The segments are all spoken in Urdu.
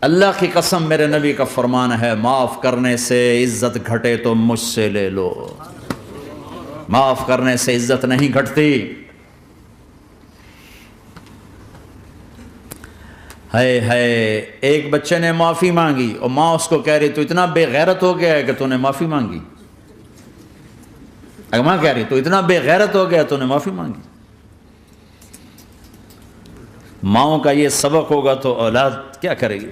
اللہ کی قسم میرے نبی کا فرمان ہے، معاف کرنے سے عزت گھٹے تو مجھ سے لے لو، معاف کرنے سے عزت نہیں گھٹتی۔ ہے ایک بچے نے معافی مانگی اور ماں اس کو کہہ رہی تو اتنا بے غیرت ہو گیا ہے کہ تو نے معافی مانگی۔ اگر ماں کہہ رہی تو اتنا بے غیرت ہو گیا تو نے معافی مانگی۔ ماؤں کا یہ سبق ہوگا تو اولاد کیا کرے گی؟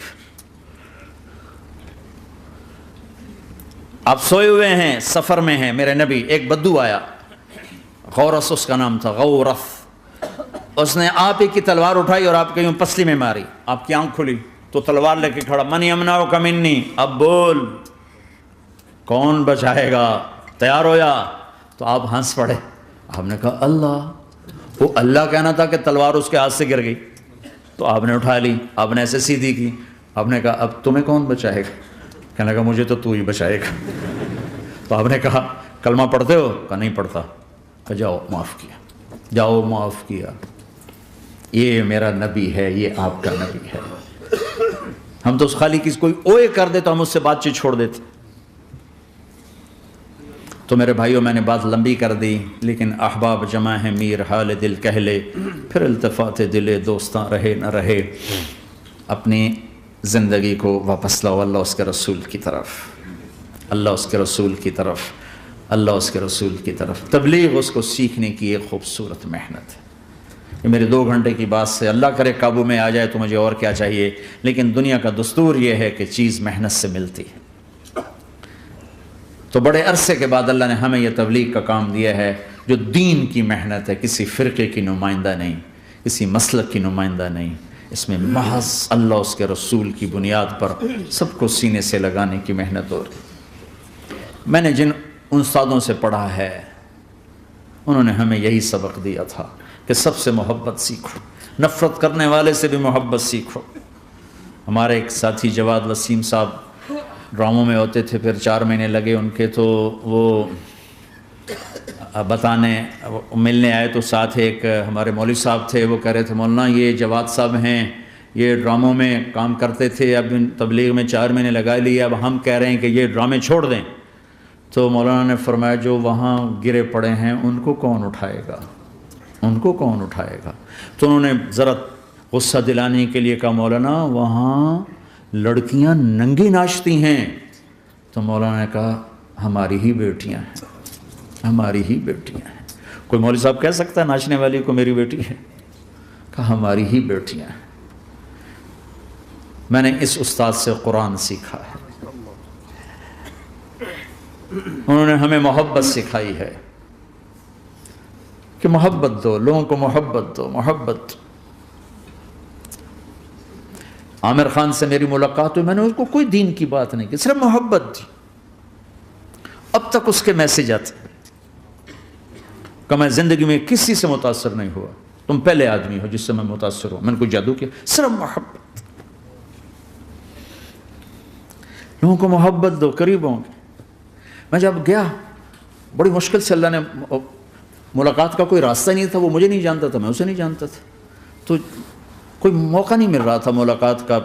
آپ سوئے ہوئے ہیں، سفر میں ہیں، میرے نبی، ایک بدو آیا، غورس اس کا نام تھا، غورث۔ اس نے آپ ہی کی تلوار اٹھائی اور آپ کے یوں پسلی میں ماری، آپ کی آنکھ کھلی تو تلوار لے کے کھڑا، من یمنعک منی، اب بول کون بچائے گا، تیار ہو جا۔ تو آپ ہنس پڑے، آپ نے کہا اللہ، وہ اللہ کہنا تھا کہ تلوار اس کے ہاتھ سے گر گئی، تو آپ نے اٹھا لی، آپ نے ایسے سیدھی کی، آپ نے کہا اب تمہیں کون بچائے گا؟ کہنے لگا مجھے تو ہی بچائے گا۔ تو آپ نے کہا کلمہ پڑھتے ہو؟ کہا نہیں پڑھتا۔ کہا جاؤ معاف کیا، جاؤ معاف کیا۔ یہ میرا نبی ہے، یہ آپ کا نبی ہے۔ ہم تو خالی کسی کوئی اوئے کر دے تو ہم اس سے بات چیت چھوڑ دیتے۔ تو میرے بھائیوں میں نے بات لمبی کر دی، لیکن احباب جمع ہے میر حال دل کہہ لے، پھر التفات دل دوستاں رہے نہ رہے۔ اپنی زندگی کو واپس لاؤ اللہ اس کے رسول کی طرف، اللہ اس کے رسول کی طرف، اللہ اس کے رسول کی طرف۔ تبلیغ اس کو سیکھنے کی ایک خوبصورت محنت ہے۔ یہ میرے 2 گھنٹے کی بات سے اللہ کرے قابو میں آ جائے تو مجھے اور کیا چاہیے، لیکن دنیا کا دستور یہ ہے کہ چیز محنت سے ملتی ہے۔ تو بڑے عرصے کے بعد اللہ نے ہمیں یہ تبلیغ کا کام دیا ہے جو دین کی محنت ہے، کسی فرقے کی نمائندہ نہیں، کسی مسلک کی نمائندہ نہیں، اس میں محض اللہ اس کے رسول کی بنیاد پر سب کو سینے سے لگانے کی محنت ہو رہی۔ میں نے جن استادوں سے پڑھا ہے انہوں نے ہمیں یہی سبق دیا تھا کہ سب سے محبت سیکھو، نفرت کرنے والے سے بھی محبت سیکھو۔ ہمارے ایک ساتھی جواد وسیم صاحب ڈراموں میں ہوتے تھے، پھر 4 مہینے لگے ان کے، تو وہ بتانے ملنے آئے تو ساتھ ایک ہمارے مولوی صاحب تھے، وہ کہہ رہے تھے مولانا یہ جواد صاحب ہیں، یہ ڈراموں میں کام کرتے تھے، اب ان تبلیغ میں 4 مہینے لگا لیے، اب ہم کہہ رہے ہیں کہ یہ ڈرامے چھوڑ دیں۔ تو مولانا نے فرمایا جو وہاں گرے پڑے ہیں ان کو کون اٹھائے گا، ان کو کون اٹھائے گا؟ تو انہوں نے ذرا غصہ دلانے کے لیے کہا مولانا وہاں لڑکیاں ننگی ناچتی ہیں۔ تو مولانا نے کہا ہماری ہی بیٹیاں ہیں، ہماری ہی بیٹیاں ہیں۔ کوئی مولوی صاحب کہہ سکتا ہے ناچنے والی کو میری بیٹی ہے؟ کہا ہماری ہی بیٹیاں ہیں۔ میں نے اس استاد سے قرآن سیکھا ہے، انہوں نے ہمیں محبت سکھائی ہے کہ محبت دو، لوگوں کو محبت دو، محبت۔ عامر خان سے میری ملاقات ہوئی، میں نے اس کو کوئی دین کی بات نہیں کی، صرف محبت دی۔ اب تک اس کے میسیج آتے کہ میں زندگی میں کسی سے متاثر نہیں ہوا، تم پہلے آدمی ہو جس سے میں متاثر ہوں، میں نے کوئی جادو کیا، صرف محبت۔ لوگوں کو محبت دو، قریب ہوں گے۔ میں جب گیا بڑی مشکل سے اللہ نے، ملاقات کا کوئی راستہ نہیں تھا، وہ مجھے نہیں جانتا تھا، میں اسے نہیں جانتا تھا، تو کوئی موقع نہیں مل رہا تھا ملاقات کا۔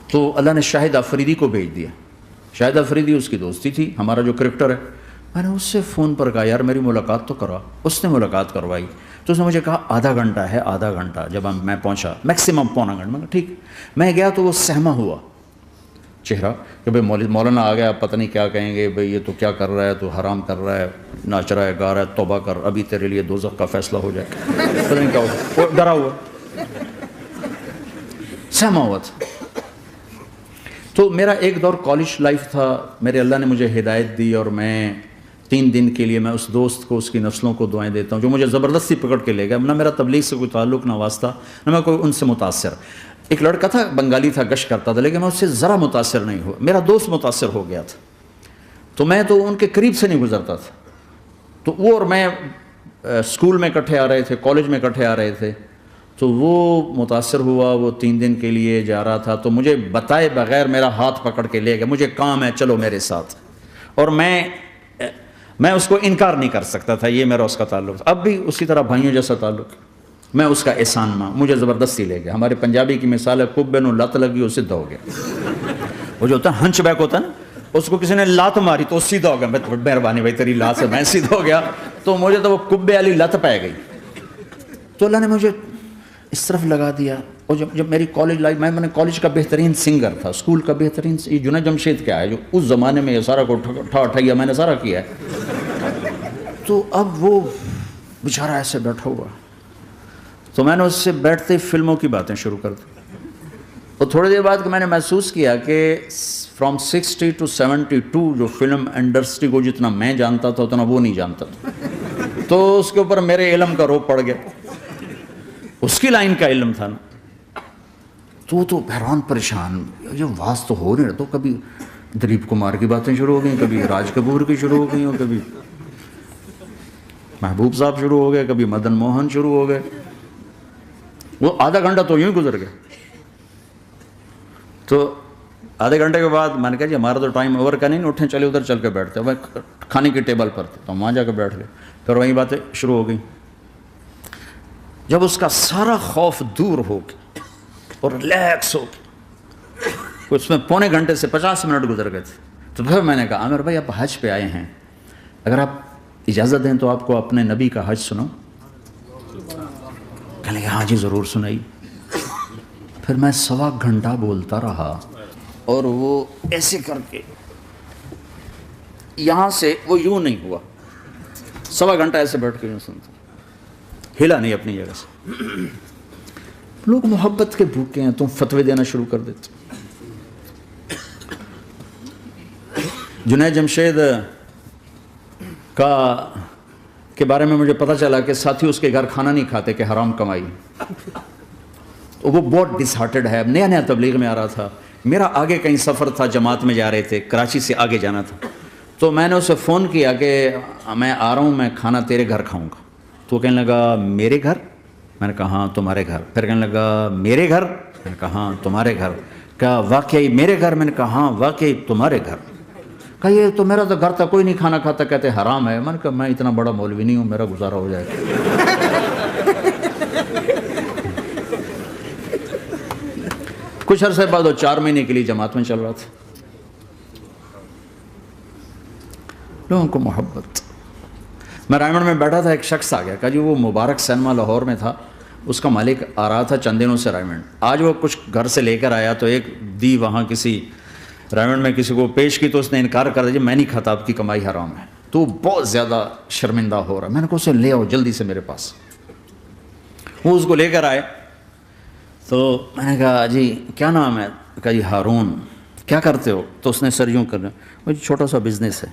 تو اللہ نے شاہد آفریدی کو بھیج دیا۔ شاہد آفریدی اس کی دوستی تھی، ہمارا جو کرکٹر ہے۔ میں نے اس سے فون پر کہا یار میری ملاقات تو کرا، اس نے ملاقات کروائی۔ تو اس نے مجھے کہا آدھا گھنٹہ ہے، آدھا گھنٹہ۔ جب میں پہنچا میکسیمم پونا گھنٹہ، میں کہا ٹھیک۔ میں گیا تو وہ سہما ہوا چہرہ کہ بھائی مولانا آ گیا، پتہ نہیں کیا کہیں گے، بھائی یہ تو کیا کر رہا ہے، تو حرام کر رہا ہے، ناچ رہا ہے، گا رہا ہے، توبہ کر، ابھی تیرے لیے دوزخ کا فیصلہ ہو جائے، پتہ نہیں کیا ہوگا۔ وہ ڈرا ہوا، سہما ہوا تھا۔ تو میرا ایک دور کالج لائف تھا، میرے اللہ نے مجھے ہدایت دی، اور میں 3 دن کے لیے میں اس دوست کو، اس کی نسلوں کو دعائیں دیتا ہوں جو مجھے زبردستی پکڑ کے لے گیا۔ نہ میرا تبلیغ سے کوئی تعلق، نہ واسطہ، نہ میں کوئی ان سے متاثر۔ ایک لڑکا تھا، بنگالی تھا، گشت کرتا تھا، لیکن میں اس سے ذرا متاثر نہیں ہوا۔ میرا دوست متاثر ہو گیا تھا، تو میں تو ان کے قریب سے نہیں گزرتا تھا۔ تو وہ اور میں اسکول میں اکٹھے آ رہے تھے، کالج میں اکٹھے آ رہے تھے، تو وہ متاثر ہوا، وہ 3 دن کے لیے جا رہا تھا، تو مجھے بتائے بغیر میرا ہاتھ پکڑ کے لے گیا، مجھے کام ہے چلو میرے ساتھ، اور میں اس کو انکار نہیں کر سکتا تھا، یہ میرا اس کا تعلق تھا۔ اب بھی اسی طرح بھائیوں جیسا تعلق ہے۔ میں اس کا احسان ماں، مجھے زبردستی لے گیا. ہمارے پنجابی کی مثال ہے کبے نو لت لگی وہ سیدھا ہو گیا. وہ جو ہوتا ہے ہنچ بیک ہوتا ہے نا، اس کو کسی نے لات ماری تو سیدھا ہو گیا. میں مہربانی بھائی تیری لات سے میں سیدھا ہو گیا. تو مجھے تو وہ کبے والی لت پہ گئی. تو اللہ نے مجھے اس طرف لگا دیا. اور جب میری کالج لائف، میں نے کالج کا بہترین سنگر تھا، اسکول کا بہترین، یہ جنید جمشید کیا ہے جو اس زمانے میں یہ سارا کو اٹھایا میں نے سارا کیا ہے. تو اب وہ بیچارہ ایسے بیٹھا ہوا، تو میں نے اس سے بیٹھتے فلموں کی باتیں شروع کر دی. اور تھوڑی دیر بعد میں نے محسوس کیا کہ فرام 60 to 72 جو فلم انڈسٹری کو جتنا میں جانتا تھا اتنا وہ نہیں جانتا تھا. تو اس کے اوپر میرے علم کا روپ پڑ گیا، اس کی لائن کا علم تھا نا. تو حیران پریشان، یہ واز تو ہو نہیں رہا. تو کبھی دلیپ کمار کی باتیں شروع ہو گئیں، کبھی راج کپور کی شروع ہو گئی، اور کبھی محبوب صاحب شروع ہو گئے، کبھی مدن موہن شروع ہو گئے. وہ آدھا گھنٹہ تو یوں ہی گزر گیا. تو آدھے گھنٹے کے بعد میں نے کہا جی ہمارا تو ٹائم اوور کا نہیں، اٹھیں چلے ادھر چل کے بیٹھتے. میں کھانے کی ٹیبل پر تھا تو وہاں جا کے بیٹھ گئے. پھر وہیں باتیں شروع ہو گئیں. جب اس کا سارا خوف دور ہو گیا اور ریلیکس ہو گیا، اس میں پونے گھنٹے سے 50 منٹ گزر گئے تھے. تو پھر میں نے کہا عامر بھائی آپ حج پہ آئے ہیں، اگر آپ اجازت دیں تو آپ کو اپنے نبی کا حج سناؤں. کہنے لگے ہاں جی ضرور سنائی. پھر میں 1.25 گھنٹہ بولتا رہا اور وہ ایسے کر کے یہاں سے وہ یوں نہیں ہوا. 1.25 گھنٹہ ایسے بیٹھ کے یوں سنتا، ہلا نہیں اپنی جگہ سے. لوگ محبت کے بھوکے ہیں، تم فتوے دینا شروع کر دیتے. جنید جمشید کے بارے میں مجھے پتہ چلا کہ ساتھی اس کے گھر کھانا نہیں کھاتے کہ حرام کمائی. وہ بہت ڈس ہارٹڈ ہے، نیا نیا تبلیغ میں آ رہا تھا. میرا آگے کہیں سفر تھا، جماعت میں جا رہے تھے، کراچی سے آگے جانا تھا. تو میں نے اسے فون کیا کہ میں آ رہا ہوں، میں کھانا تیرے گھر کھاؤں گا. تو کہنے لگا میرے گھر؟ میں نے کہا ہاں تمہارے گھر. پھر کہنے لگا میرے گھر؟ میں نے کہا ہاں تمہارے گھر. کہا واقعی میرے گھر؟ میں نے کہا ہاں واقعی تمہارے گھر. کہا یہ تو میرا تو گھر تھا، کوئی نہیں کھانا کھاتا، کہتے حرام ہے. میں نے کہا میں اتنا بڑا مولوی نہیں ہوں، میرا گزارا ہو جائے گا. کچھ عرصے بعد وہ 4 مہینے کے لیے جماعت میں چل رہا تھا. لوگوں کو محبت. میں رائمنڈ میں بیٹھا تھا، ایک شخص آ گیا. کہا جی وہ مبارک سینما لاہور میں تھا، اس کا مالک آ رہا تھا چند دنوں سے رائمنڈ. آج وہ کچھ گھر سے لے کر آیا تو ایک دی وہاں کسی رائمنڈ میں کسی کو پیش کی تو اس نے انکار کر دیا، میں نہیں کھاتا، آپ کی کمائی حرام ہے. تو بہت زیادہ شرمندہ ہو رہا. میں نے کہا اسے لے آؤ جلدی سے میرے پاس. وہ اس کو لے کر آئے تو میں نے کہا جی کیا نام ہے؟ کہا جی ہارون. کیا کرتے ہو؟ تو اس نے سر یوں کر وہ چھوٹا سا بزنس ہے.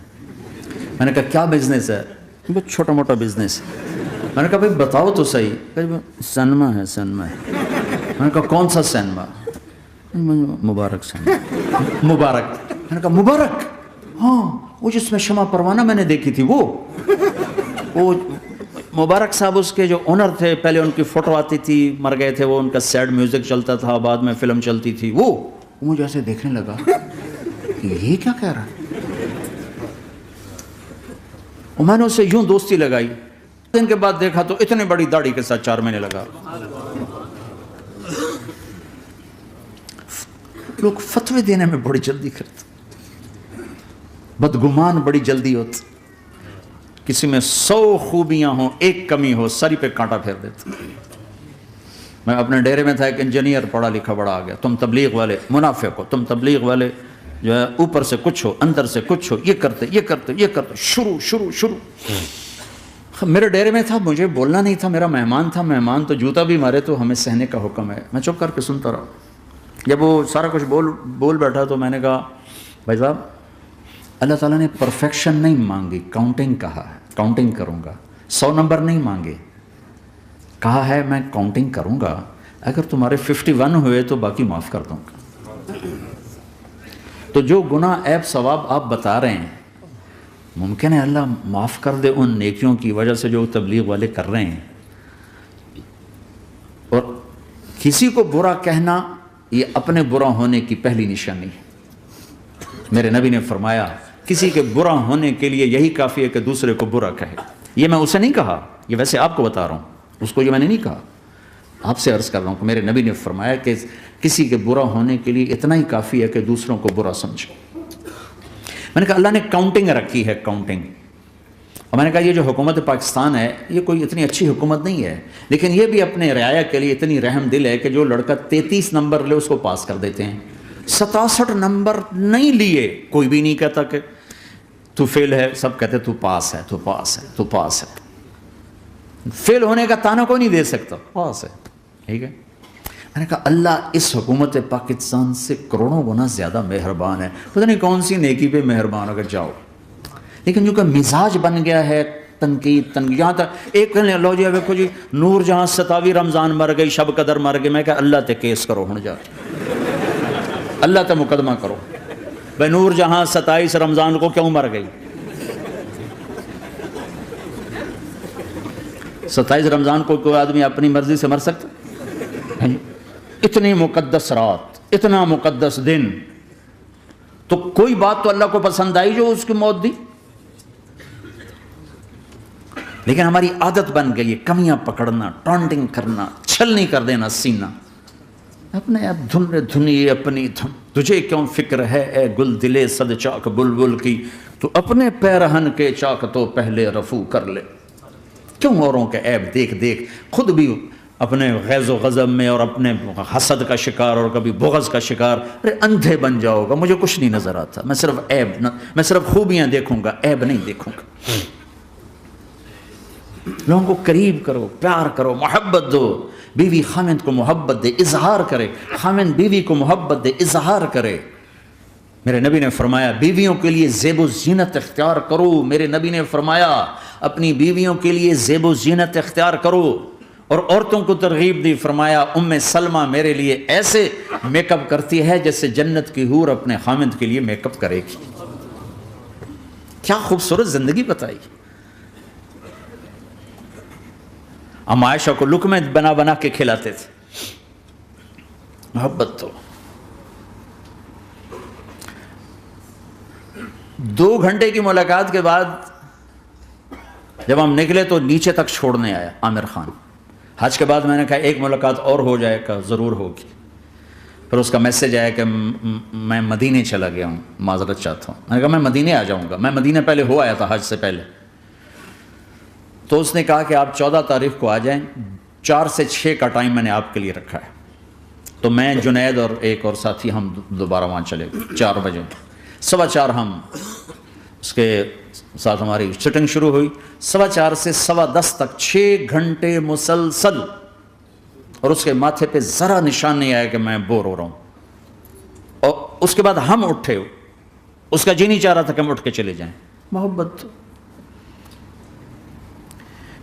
میں نے کہا کیا بزنس ہے؟ بہت چھوٹا موٹا بزنس. میں نے کہا بھائی بتاؤ تو صحیح. کہا سینما ہے. سینما ہے. میں نے کہا کون سا سینما؟ مبارک سینما. مبارک. میں نے کہا مبارک؟ ہاں وہ جس میں شمع پروانہ میں نے دیکھی تھی وہ مبارک صاحب اس کے جو اونر تھے، پہلے ان کی فوٹو آتی تھی، مر گئے تھے وہ، ان کا سیڈ میوزک چلتا تھا، بعد میں فلم چلتی تھی. وہ مجھے ایسے دیکھنے لگا کہ یہ کیا کہہ رہا ہے. میں نے اسے یوں دوستی لگائی. دن کے بعد دیکھا تو اتنے بڑی داڑھی کے ساتھ 4 مہینے لگا. لوگ فتوے دینے میں بڑی جلدی کرتے، بدگمان بڑی جلدی ہوتی. کسی میں 100 خوبیاں ہوں، ایک کمی ہو، سری پہ کانٹا پھیر دیتے. میں اپنے ڈیرے میں تھا، ایک انجینئر پڑھا لکھا بڑا آ گیا. تم تبلیغ والے منافق ہو، تم تبلیغ والے جو ہے اوپر سے کچھ ہو اندر سے کچھ ہو، یہ کرتے شروع. میرے ڈیرے میں تھا، مجھے بولنا نہیں تھا، میرا مہمان تھا. مہمان تو جوتا بھی مارے تو ہمیں سہنے کا حکم ہے. میں چپ کر کے سنتا رہا. جب وہ سارا کچھ بول بیٹھا تو میں نے کہا بھائی صاحب اللہ تعالیٰ نے پرفیکشن نہیں مانگی، کاؤنٹنگ کہا ہے. کاؤنٹنگ کروں گا. 100 نمبر نہیں مانگے، کہا ہے میں کاؤنٹنگ کروں گا. اگر تمہارے 51 ہوئے تو باقی معاف کر دوں گا. تو جو گناہ عیب ثواب آپ بتا رہے ہیں، ممکن ہے اللہ معاف کر دے ان نیکیوں کی وجہ سے جو تبلیغ والے کر رہے ہیں. اور کسی کو برا کہنا یہ اپنے برا ہونے کی پہلی نشانی ہے. میرے نبی نے فرمایا کسی کے برا ہونے کے لیے یہی کافی ہے کہ دوسرے کو برا کہے. یہ میں اسے نہیں کہا، یہ ویسے آپ کو بتا رہا ہوں، اس کو یہ میں نے نہیں کہا. آپ سے عرض کر رہا ہوں کہ میرے نبی نے فرمایا کہ کسی کے برا ہونے کے لیے اتنا ہی کافی ہے کہ دوسروں کو برا سمجھو۔ میں نے کہا اللہ نے کاؤنٹنگ رکھی ہے، کاؤنٹنگ، اور میں نے کہا یہ جو حکومت پاکستان ہے یہ کوئی اتنی اچھی حکومت نہیں ہے، لیکن یہ بھی اپنے رعایا کے لیے اتنی رحم دل ہے کہ جو لڑکا 33 نمبر لے اس کو پاس کر دیتے ہیں۔ 67 نمبر نہیں لیے کوئی بھی نہیں کہتا کہ تو فیل ہے، سب کہتے تو پاس ہے، تو پاس ہے، تو پاس ہے۔ فیل ہونے کا تانا کوئی نہیں دے سکتا، پاس ہے، ٹھیک ہے۔ میں نے کہا اللہ اس حکومت پاکستان سے کروڑوں گنا زیادہ مہربان ہے، پتہ نہیں کون سی نیکی پہ مہربان اگر جاؤ، لیکن جو کہ مزاج بن گیا ہے تنقید، یہاں تک ایک کہنے لو جی دیکھو جی نور جہاں 27 رمضان مر گئی، شب قدر مر گئی، میں کہا اللہ تے کیس کرو ہن جا، اللہ تے مقدمہ کرو، بھائی نور جہاں 27 رمضان کو کیوں مر گئی؟ 27 رمضان کو کوئی آدمی اپنی مرضی سے مر سکتا؟ اتنی مقدس رات، اتنا مقدس دن، تو کوئی بات تو اللہ کو پسند آئی جو اس کی موت دی؟ لیکن ہماری عادت بن گئی ہے کمیاں پکڑنا، ٹانٹنگ کرنا، چھلنی کر دینا سینہ، اپنے اب دھنی اپنی دھن، تجھے کیوں فکر ہے اے گل دلے صد چاک بلبل کی، تو اپنے پیرہن کے چاک تو پہلے رفو کر لے۔ کیوں اوروں کے عیب دیکھ دیکھ خود بھی اپنے غیظ و غضب میں اور اپنے حسد کا شکار اور کبھی بغض کا شکار؟ ارے اندھے بن جاؤ گا، مجھے کچھ نہیں نظر آتا، میں صرف خوبیاں دیکھوں گا، عیب نہیں دیکھوں گا۔ لوگوں کو قریب کرو، پیار کرو، محبت دو، بیوی خامند کو محبت دے، اظہار کرے، خامند بیوی کو محبت دے، اظہار کرے۔ میرے نبی نے فرمایا بیویوں کے لیے زیب و زینت اختیار کرو، میرے نبی نے فرمایا اپنی بیویوں کے لیے زیب و زینت اختیار کرو، اور عورتوں کو ترغیب دی، فرمایا ام سلمہ میرے لیے ایسے میک اپ کرتی ہے جیسے جنت کی حور اپنے خامند کے لیے میک اپ کرے گی۔ کیا خوبصورت زندگی بتائی۔ ہم عائشہ کو لقمے بنا بنا کے کھلاتے تھے، محبت تو۔ 2 گھنٹے کی ملاقات کے بعد جب ہم نکلے تو نیچے تک چھوڑنے آیا عامر خان۔ حج کے بعد میں نے کہا ایک ملاقات اور ہو جائے گا، ضرور ہوگی۔ پھر اس کا میسج آیا کہ میں مدینے چلا گیا ہوں، معذرت چاہتا ہوں۔ میں نے کہا میں مدینے آ جاؤں گا، میں مدینے پہلے ہو آیا تھا حج سے پہلے۔ تو اس نے کہا کہ آپ 14 تاریخ کو آ جائیں، 4 سے 6 کا ٹائم میں نے آپ کے لیے رکھا ہے۔ تو میں، جنید اور ایک اور ساتھی ہم دوبارہ وہاں چلے گئے 4 بجے، 4:15 ہم اس کے ساتھ ہماری شوٹنگ شروع ہوئی، 4:15 سے 10:15 تک 6 گھنٹے مسلسل، اور اس کے ماتھے پہ ذرا نشان نہیں آیا کہ میں بور ہو رہا ہوں۔ اور اس کے بعد ہم اٹھے، اس کا جی نہیں چاہ رہا تھا کہ ہم اٹھ کے چلے جائیں، محبت۔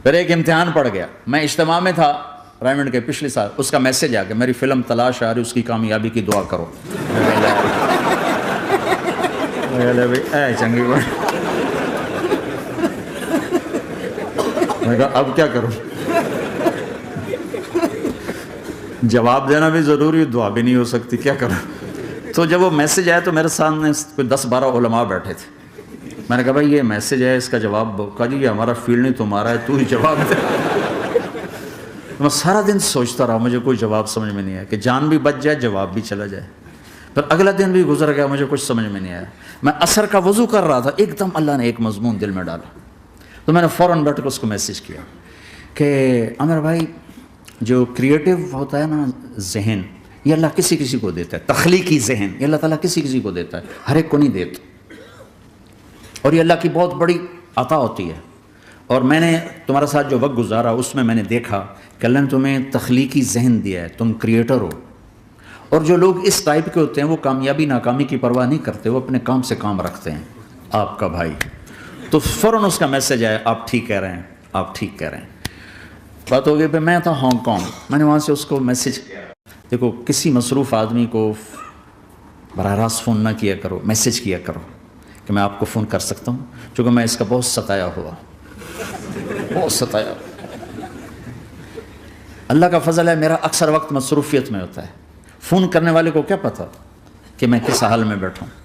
پھر ایک امتحان پڑ گیا، میں اجتماع میں تھا رائمنڈ کے پچھلے سال، اس کا میسج آ گیا میری فلم تلاش آ رہی، اس کی کامیابی کی دعا کرو۔ اے چنگی بات، میں کہا اب کیا کروں، جواب دینا بھی ضروری، دعا بھی نہیں ہو سکتی، کیا کروں۔ تو جب وہ میسج آیا تو میرے سامنے کوئی 10-12 علماء بیٹھے تھے، میں نے کہا بھائی یہ میسج ہے، اس کا جواب، کہا جی یہ ہمارا فیلڈ نہیں تمہارا ہے، تو ہی جواب دے۔ میں سارا دن سوچتا رہا، مجھے کوئی جواب سمجھ میں نہیں آیا، کہ جان بھی بچ جائے، جواب بھی چلا جائے۔ پھر اگلا دن بھی گزر گیا، مجھے کچھ سمجھ میں نہیں آیا۔ میں عصر کا وضو کر رہا تھا، ایک دم اللہ نے ایک مضمون دل میں ڈالا، تو میں نے فوراً بیٹھ کر اس کو میسج کیا کہ عامر بھائی جو کریٹو ہوتا ہے نا ذہن، یہ اللہ کسی کسی کو دیتا ہے، تخلیقی ذہن یہ اللہ تعالیٰ کسی کسی کو دیتا ہے، ہر ایک کو نہیں دیتا، اور یہ اللہ کی بہت بڑی عطا ہوتی ہے۔ اور میں نے تمہارے ساتھ جو وقت گزارا اس میں میں نے دیکھا کہ اللہ نے تمہیں تخلیقی ذہن دیا ہے، تم کریٹر ہو، اور جو لوگ اس ٹائپ کے ہوتے ہیں وہ کامیابی ناکامی کی پرواہ نہیں کرتے، وہ اپنے کام سے کام رکھتے ہیں۔ آپ کا بھائی تو فوراً اس کا میسج آیا، آپ ٹھیک کہہ رہے ہیں، آپ ٹھیک کہہ رہے ہیں۔ بات ہو گئی پہ میں تھا ہانگ کانگ، میں نے وہاں سے اس کو میسج کیا، دیکھو کسی مصروف آدمی کو براہ راست فون نہ کیا کرو، میسج کیا کرو کہ میں آپ کو فون کر سکتا ہوں، چونکہ میں اس کا بہت ستایا ہوا، بہت ستایا۔ اللہ کا فضل ہے میرا اکثر وقت مصروفیت میں ہوتا ہے، فون کرنے والے کو کیا پتہ کہ میں کس حال میں بیٹھا ہوں،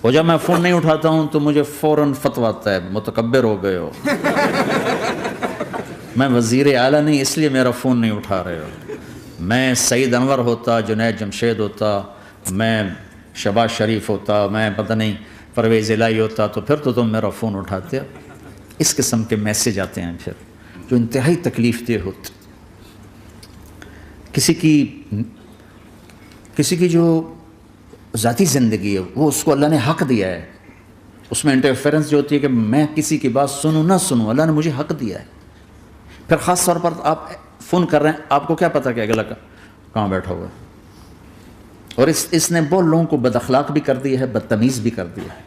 اور جب میں فون نہیں اٹھاتا ہوں تو مجھے فوراً فتویٰ آتا ہے متکبر ہو گئے ہو، میں وزیر اعلیٰ نہیں اس لیے میرا فون نہیں اٹھا رہے ہو. میں سعید انور ہوتا، جنید جمشید ہوتا، میں شہباز شریف ہوتا، میں پتہ نہیں پرویز الہی ہوتا، تو پھر تو تم میرا فون اٹھاتے. اس قسم کے میسج آتے ہیں پھر جو انتہائی تکلیف دہ ہوتے. کسی کی جو ذاتی زندگی ہے وہ اس کو اللہ نے حق دیا ہے، اس میں انٹرفیرنس جو ہوتی ہے کہ میں کسی کی بات سنوں نہ سنوں، اللہ نے مجھے حق دیا ہے. پھر خاص طور پر آپ فون کر رہے ہیں، آپ کو کیا پتہ کہ اگلا کہاں بیٹھا ہوا ہے. اور اس نے بہت لوگوں کو بد اخلاق بھی کر دیا ہے، بدتمیز بھی کر دیا ہے.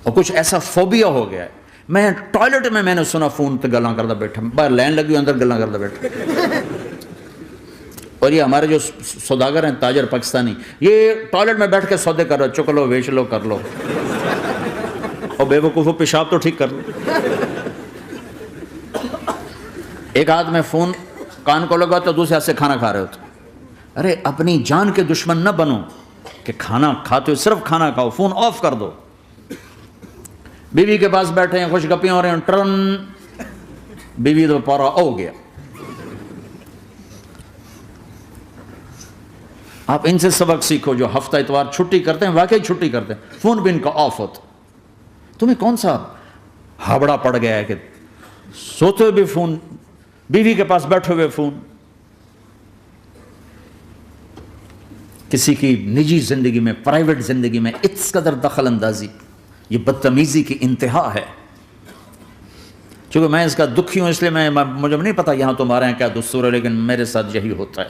اور کچھ ایسا فوبیا ہو گیا ہے. میں ٹوائلٹ میں نے سنا فون تے گلاں کردا بیٹھا، باہر لائن لگی اندر گلاں کردا بیٹھا. اور یہ ہمارے جو سوداگر ہیں تاجر پاکستانی، یہ ٹوائلٹ میں بیٹھ کے سودے کر رہے، چک لو بیچ لو کر لو، اور بے وقوفو پیشاب تو ٹھیک کر لو. ایک ہاتھ میں فون کان کو لگا تو دوسرے ہاتھ سے کھانا کھا رہے ہوتے. ارے اپنی جان کے دشمن نہ بنو کہ کھانا کھاتے ہو صرف کھانا کھاؤ، فون آف کر دو. بیوی کے پاس بیٹھے ہیں، خوش گپیاں ہو رہے ہیں، ٹرن بیوی تو پارا ہو گیا. آپ ان سے سبق سیکھو جو ہفتہ اتوار چھٹی کرتے ہیں، واقعی چھٹی کرتے ہیں، فون بھی ان کا آف ہوتا. تمہیں کون سا ہابڑا پڑ گیا ہے کہ سوتے ہوئے بھی فون، بیوی کے پاس بیٹھے ہوئے فون. کسی کی نجی زندگی میں، پرائیویٹ زندگی میں اس قدر دخل اندازی، یہ بدتمیزی کی انتہا ہے. چونکہ میں اس کا دکھی ہوں، اس لیے مجھے نہیں پتا یہاں تمہارے یہاں کیا دستور ہے، لیکن میرے ساتھ یہی ہوتا ہے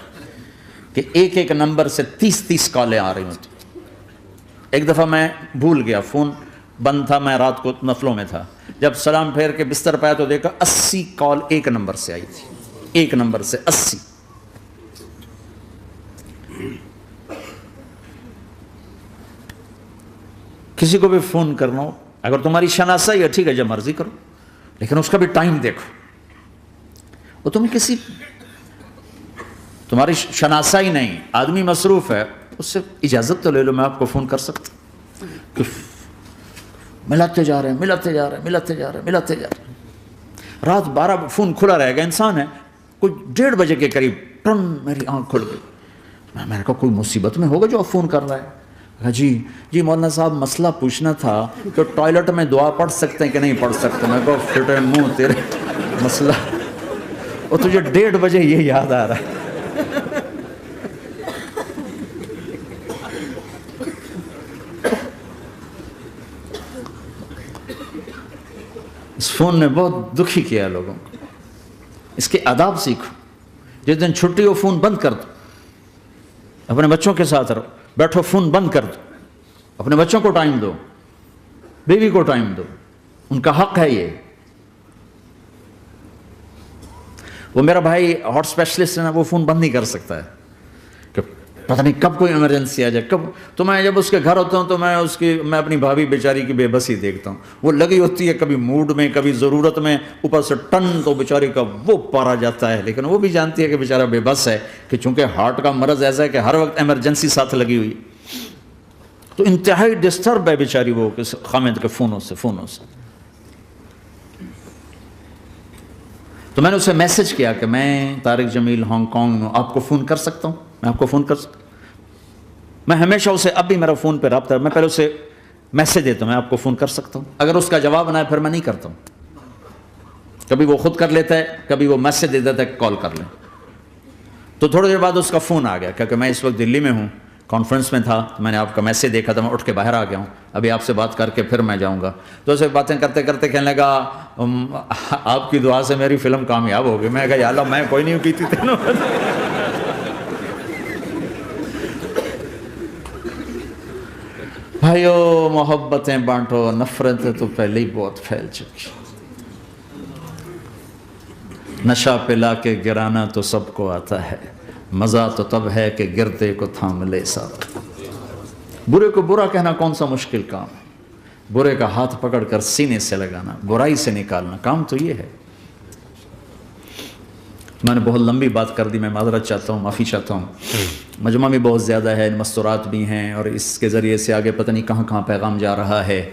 کہ ایک نمبر سے 30 کالیں آ رہی ہوتی. ایک دفعہ میں بھول گیا، فون بند تھا، میں رات کو نفلوں میں تھا. جب سلام پھیر کے بستر پایا تو دیکھا 80 کال ایک نمبر سے آئی تھی. ایک نمبر سے 80. کسی کو بھی فون کرنا ہو، اگر تمہاری شناسائی ہے ٹھیک ہے، جب مرضی کرو، لیکن اس کا بھی ٹائم دیکھو. وہ تمہیں تمہاری شناسائی نہیں، آدمی مصروف ہے، اس سے اجازت تو لے لو، میں آپ کو فون کر سکتا ہوں. ملاتے جا رہے ہیں. رات 12 فون کھلا رہے گا، انسان ہے، کوئی 1:30 بجے کے قریب ٹن میری آنکھ کھل گئی. میں نے کہا کوئی مصیبت میں ہوگا جو آپ فون کر رہا ہے. کہا جی مولانا صاحب مسئلہ پوچھنا تھا کہ ٹوائلٹ میں دعا پڑھ سکتے ہیں کہ نہیں پڑھ سکتے. میں کہا پھٹے منہ تیرے مسئلہ، اور تجھے 1:30 بجے یہ یاد آ رہا ہے. اس فون نے بہت دکھی کیا لوگوں کو. اس کے آداب سیکھو. جس دن چھٹی ہو فون بند کر دو، اپنے بچوں کے ساتھ رہو، بیٹھو فون بند کر دو. اپنے بچوں کو ٹائم دو، بیوی کو ٹائم دو، ان کا حق ہے یہ. وہ میرا بھائی ہارٹ اسپیشلسٹ ہے نا، وہ فون بند نہیں کر سکتا ہے کہ پتہ نہیں کب کوئی ایمرجنسی آ جائے کب. تو میں جب اس کے گھر ہوتا ہوں تو میں اپنی بھابھی بیچاری کی بے بسی دیکھتا ہوں. وہ لگی ہوتی ہے کبھی موڈ میں، کبھی ضرورت میں، اوپر سے ٹن تو بیچاری کا وہ پارا جاتا ہے. لیکن وہ بھی جانتی ہے کہ بیچارہ بے بس ہے، کہ چونکہ ہارٹ کا مرض ایسا ہے کہ ہر وقت ایمرجنسی ساتھ لگی ہوئی، تو انتہائی ڈسٹرب ہے بیچاری وہ خامد کے فونوں سے. تو میں نے اسے میسج کیا کہ میں طارق جمیل ہانگ کانگ میں آپ کو فون کر سکتا ہوں. میں آپ کو فون کر سکتا ہوں. میں ہمیشہ اسے، اب بھی میرا فون پہ رابطہ ہے، میں پہلے اسے میسج دیتا ہوں میں آپ کو فون کر سکتا ہوں. اگر اس کا جواب نہ ہے پھر میں نہیں کرتا ہوں. کبھی وہ خود کر لیتا ہے، کبھی وہ میسج دے دیتا ہے کال کر لیں. تو تھوڑی دیر بعد اس کا فون آ گیا کیونکہ میں اس وقت دلی میں ہوں، کانفرنس میں تھا. میں نے آپ کا میسج دیکھا تھا، میں اٹھ کے باہر آ گیا ہوں، ابھی آپ سے بات کر کے پھر میں جاؤں گا. تو اسے باتیں کرتے کرتے کہنے لگا آپ کی دعا سے میری فلم کامیاب ہو گئی. میں کہا یا اللہ میں کوئی نہیں کی تھی تینوں. بھائیو محبتیں بانٹو، نفرتیں تو پہلے ہی بہت پھیل چکی. نشہ پلا کے گرانا تو سب کو آتا ہے، مزہ تو تب ہے کہ گرتے کو تھام لے ساتھ. برے کو برا کہنا کون سا مشکل کام ہے. برے کا ہاتھ پکڑ کر سینے سے لگانا، برائی سے نکالنا، کام تو یہ ہے. میں نے بہت لمبی بات کر دی، میں معذرت چاہتا ہوں، معافی چاہتا ہوں. مجمع بھی بہت زیادہ ہے، مستورات بھی ہیں، اور اس کے ذریعے سے آگے پتہ نہیں کہاں کہاں پیغام جا رہا ہے.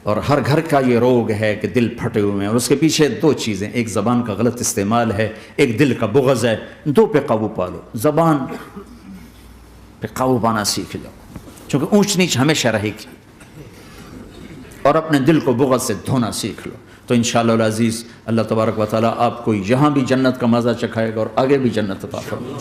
اور ہر گھر کا یہ روگ ہے کہ دل پھٹے ہوئے ہیں، اور اس کے پیچھے دو چیزیں، ایک زبان کا غلط استعمال ہے، ایک دل کا بغض ہے. دو پہ قابو پا لو. زبان پہ قابو پانا سیکھ جاؤ، چونکہ اونچ نیچ ہمیشہ رہے گی، اور اپنے دل کو بغض سے دھونا سیکھ لو. تو انشاءاللہ العزیز اللہ تبارک و تعالیٰ آپ کو یہاں بھی جنت کا مزہ چکھائے گا اور آگے بھی جنت عطا فرمائے.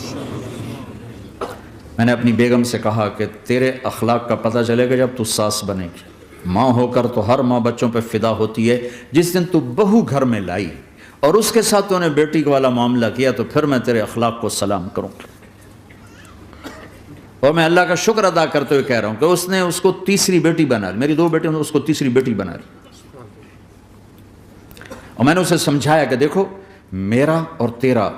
میں نے اپنی بیگم سے کہا کہ تیرے اخلاق کا پتہ چلے گا جب تو ساس بنے گی. ماں ہو کر تو ہر ماں بچوں پہ فدا ہوتی ہے. جس دن تو بہو گھر میں لائی اور اس کے ساتھ تو نے بیٹی والا معاملہ کیا تو پھر میں تیرے اخلاق کو سلام کروں گا. اور میں اللہ کا شکر ادا کرتے ہوئے کہہ رہا ہوں کہ اس نے اس کو تیسری بیٹی بنا لی. میری دو بیٹے اس کو تیسری بیٹی بنا لی. اور میں نے اسے سمجھایا کہ دیکھو میرا اور تیرا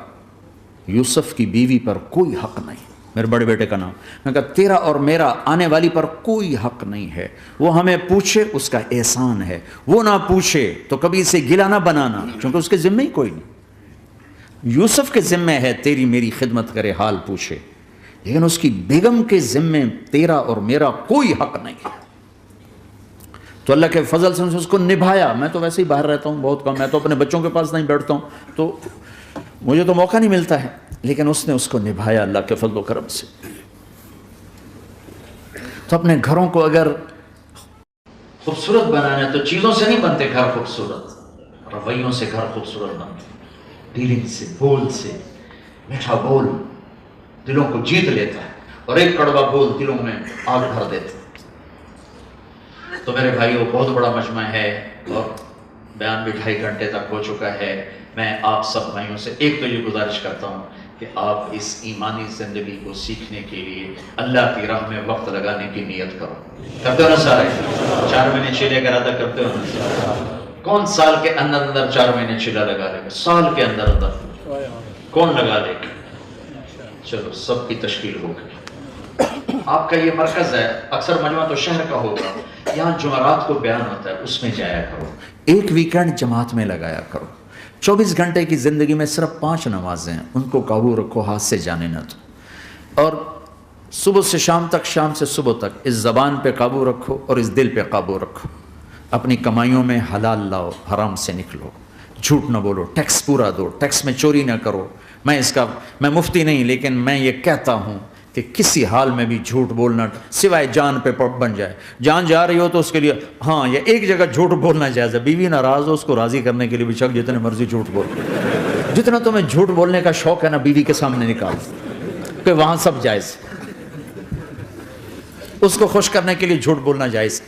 یوسف کی بیوی پر کوئی حق نہیں. میرے بڑے بیٹے کا نام، میں کہا تیرا اور میرا آنے والی پر کوئی حق نہیں ہے. وہ ہمیں پوچھے اس کا احسان ہے، وہ نہ پوچھے تو کبھی اسے گلا نہ بنانا، کیونکہ اس کے ذمہ ہی کوئی نہیں. یوسف کے ذمہ ہے تیری میری خدمت کرے، حال پوچھے، لیکن اس کی بیگم کے ذمہ تیرا اور میرا کوئی حق نہیں ہے. تو اللہ کے فضل سے اس کو نبھایا. میں تو ویسے ہی باہر رہتا ہوں بہت کم، میں تو اپنے بچوں کے پاس نہیں بیٹھتا ہوں، تو مجھے تو موقع نہیں ملتا ہے، لیکن اس نے اس کو نبھایا اللہ کے فضل و کرم سے. تو اپنے گھروں کو اگر خوبصورت بنانا ہے تو چیزوں سے نہیں بنتے گھر خوبصورت، رویوں سے گھر خوبصورت بنتے. ڈیلنگ سے، بول سے. میٹھا بول دلوں کو جیت لیتا ہے اور ایک کڑوا بول دلوں میں آگ بھر دیتا ہے. تو میرے بھائیو بہت بڑا مجمع ہے اور بیان بھی 2.5 گھنٹے تک ہو چکا ہے. میں آپ سب بھائیوں سے ایک تو یہ گزارش کرتا ہوں کہ آپ اس ایمانی زندگی کو سیکھنے کے لیے اللہ کی راہ میں وقت لگانے کی نیت کرو. کرتے ہو نا سارے؟ 4 مہینے چیلے کا ارادہ کرتے ہو نا؟ کون سال کے اندر 4 مہینے چیلا لگا لے گا؟ سال کے اندر کون لگا لے گا؟ چلو سب کی تشکیل ہو گئی. آپ کا یہ مرکز ہے، اکثر مجمع تو شہر کا ہوگا، یہاں جمعرات کو بیان ہوتا ہے، اس میں جایا کرو. ایک ویکنڈ جماعت میں لگایا کرو. 24 گھنٹے کی زندگی میں صرف 5 نمازیں ہیں، ان کو قابو رکھو، ہاتھ سے جانے نہ دو. اور صبح سے شام تک، شام سے صبح تک اس زبان پہ قابو رکھو اور اس دل پہ قابو رکھو. اپنی کمائیوں میں حلال لاؤ، حرام سے نکلو. جھوٹ نہ بولو، ٹیکس پورا دو، ٹیکس میں چوری نہ کرو. میں مفتی نہیں، لیکن میں یہ کہتا ہوں کہ کسی حال میں بھی جھوٹ بولنا سوائے جان پہ بن جائے. جان جا رہی ہو تو اس کے لیے ہاں یہ ایک جگہ جھوٹ بولنا جائز ہے. بیوی ناراض ہو اس کو راضی کرنے کے لیے بے شک جتنے مرضی جھوٹ بول. جتنا تمہیں جھوٹ بولنے کا شوق ہے نا بیوی کے سامنے نکال کہ وہاں سب جائز. اس کو خوش کرنے کے لیے جھوٹ بولنا جائز،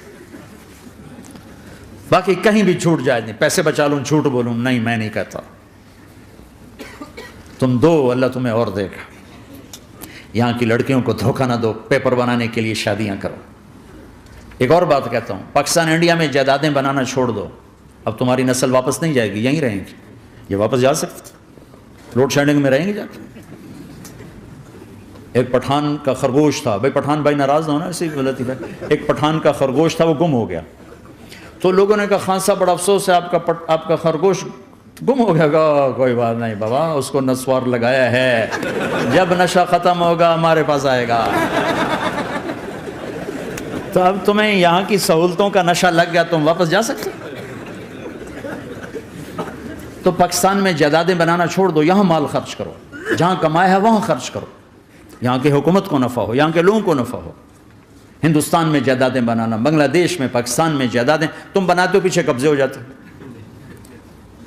باقی کہیں بھی جھوٹ جائز نہیں. پیسے بچا لوں جھوٹ بولوں نہیں، میں نہیں کہتا. تم دو اللہ تمہیں اور دے گا. یہاں کی لڑکیوں کو دھوکہ نہ دو، پیپر بنانے کے لیے شادیاں کرو. ایک اور بات کہتا ہوں، پاکستان انڈیا میں جائیدادیں بنانا چھوڑ دو. اب تمہاری نسل واپس نہیں جائے گی، یہیں رہیں گی. یہ واپس جا سکتے، لوڈ شیڈنگ میں رہیں گے جا کے. ایک پٹھان کا خرگوش تھا، بھائی پٹھان بھائی ناراض نہ ہونا، ایسی غلطی ہے. ایک پٹھان کا خرگوش تھا، وہ گم ہو گیا. تو لوگوں نے کہا خان صاحب بڑا افسوس ہے، آپ کا خرگوش گم ہو گیا. کوئی بات نہیں بابا، اس کو نسوار لگایا ہے، جب نشہ ختم ہوگا ہمارے پاس آئے گا. تو اب تمہیں یہاں کی سہولتوں کا نشہ لگ گیا، تم واپس جا سکتے. تو پاکستان میں جائیدادیں بنانا چھوڑ دو، یہاں مال خرچ کرو، جہاں کمایا ہے وہاں خرچ کرو. یہاں کی حکومت کو نفع ہو، یہاں کے لوگوں کو نفع ہو. ہندوستان میں جائیدادیں بنانا، بنگلہ دیش میں، پاکستان میں جائیدادیں تم بناتے ہو، پیچھے قبضے ہو جاتے.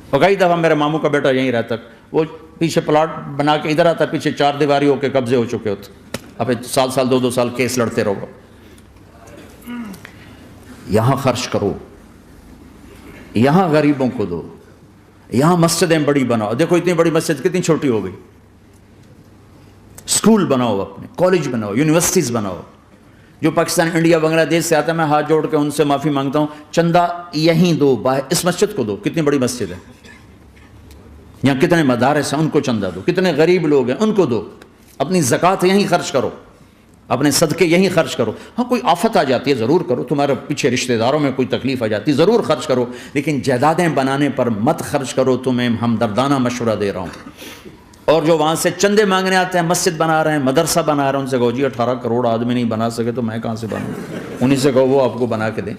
اور کئی دفعہ میرے ماموں کا بیٹا یہیں رہتا، وہ پیچھے پلاٹ بنا کے ادھر آتا، پیچھے 4 دیواری ہو کے قبضے ہو چکے ہوتے. اب سال 2 سال کیس لڑتے رہو. یہاں خرچ کرو، یہاں غریبوں کو دو، یہاں مسجدیں بڑی بناؤ. دیکھو اتنی بڑی مسجد کتنی چھوٹی ہو گئی. اسکول بناؤ، اپنے کالج بناؤ، یونیورسٹیز بناؤ. جو پاکستان انڈیا بنگلہ دیش سے آتا ہے میں ہاتھ جوڑ کے ان سے معافی مانگتا ہوں، چندہ یہیں دو، اس مسجد کو دو. کتنی بڑی مسجد ہے، یہاں کتنے مدارس ہیں ان کو چندہ دو. کتنے غریب لوگ ہیں ان کو دو. اپنی زکوٰۃ یہیں خرچ کرو، اپنے صدقے یہیں خرچ کرو. ہاں کوئی آفت آ جاتی ہے ضرور کرو، تمہارے پیچھے رشتہ داروں میں کوئی تکلیف آ جاتی ہے ضرور خرچ کرو، لیکن جائیدادیں بنانے پر مت خرچ کرو. تمہیں ہمدردانہ مشورہ دے رہا ہوں. اور جو وہاں سے چندے مانگنے آتے ہیں، مسجد بنا رہے ہیں، مدرسہ بنا رہے ہیں، ان سے کہو جی 18 کروڑ آدمی نہیں بنا سکے تو میں کہاں سے بناؤں. انہیں سے کہو وہ آپ کو بنا کے دیں.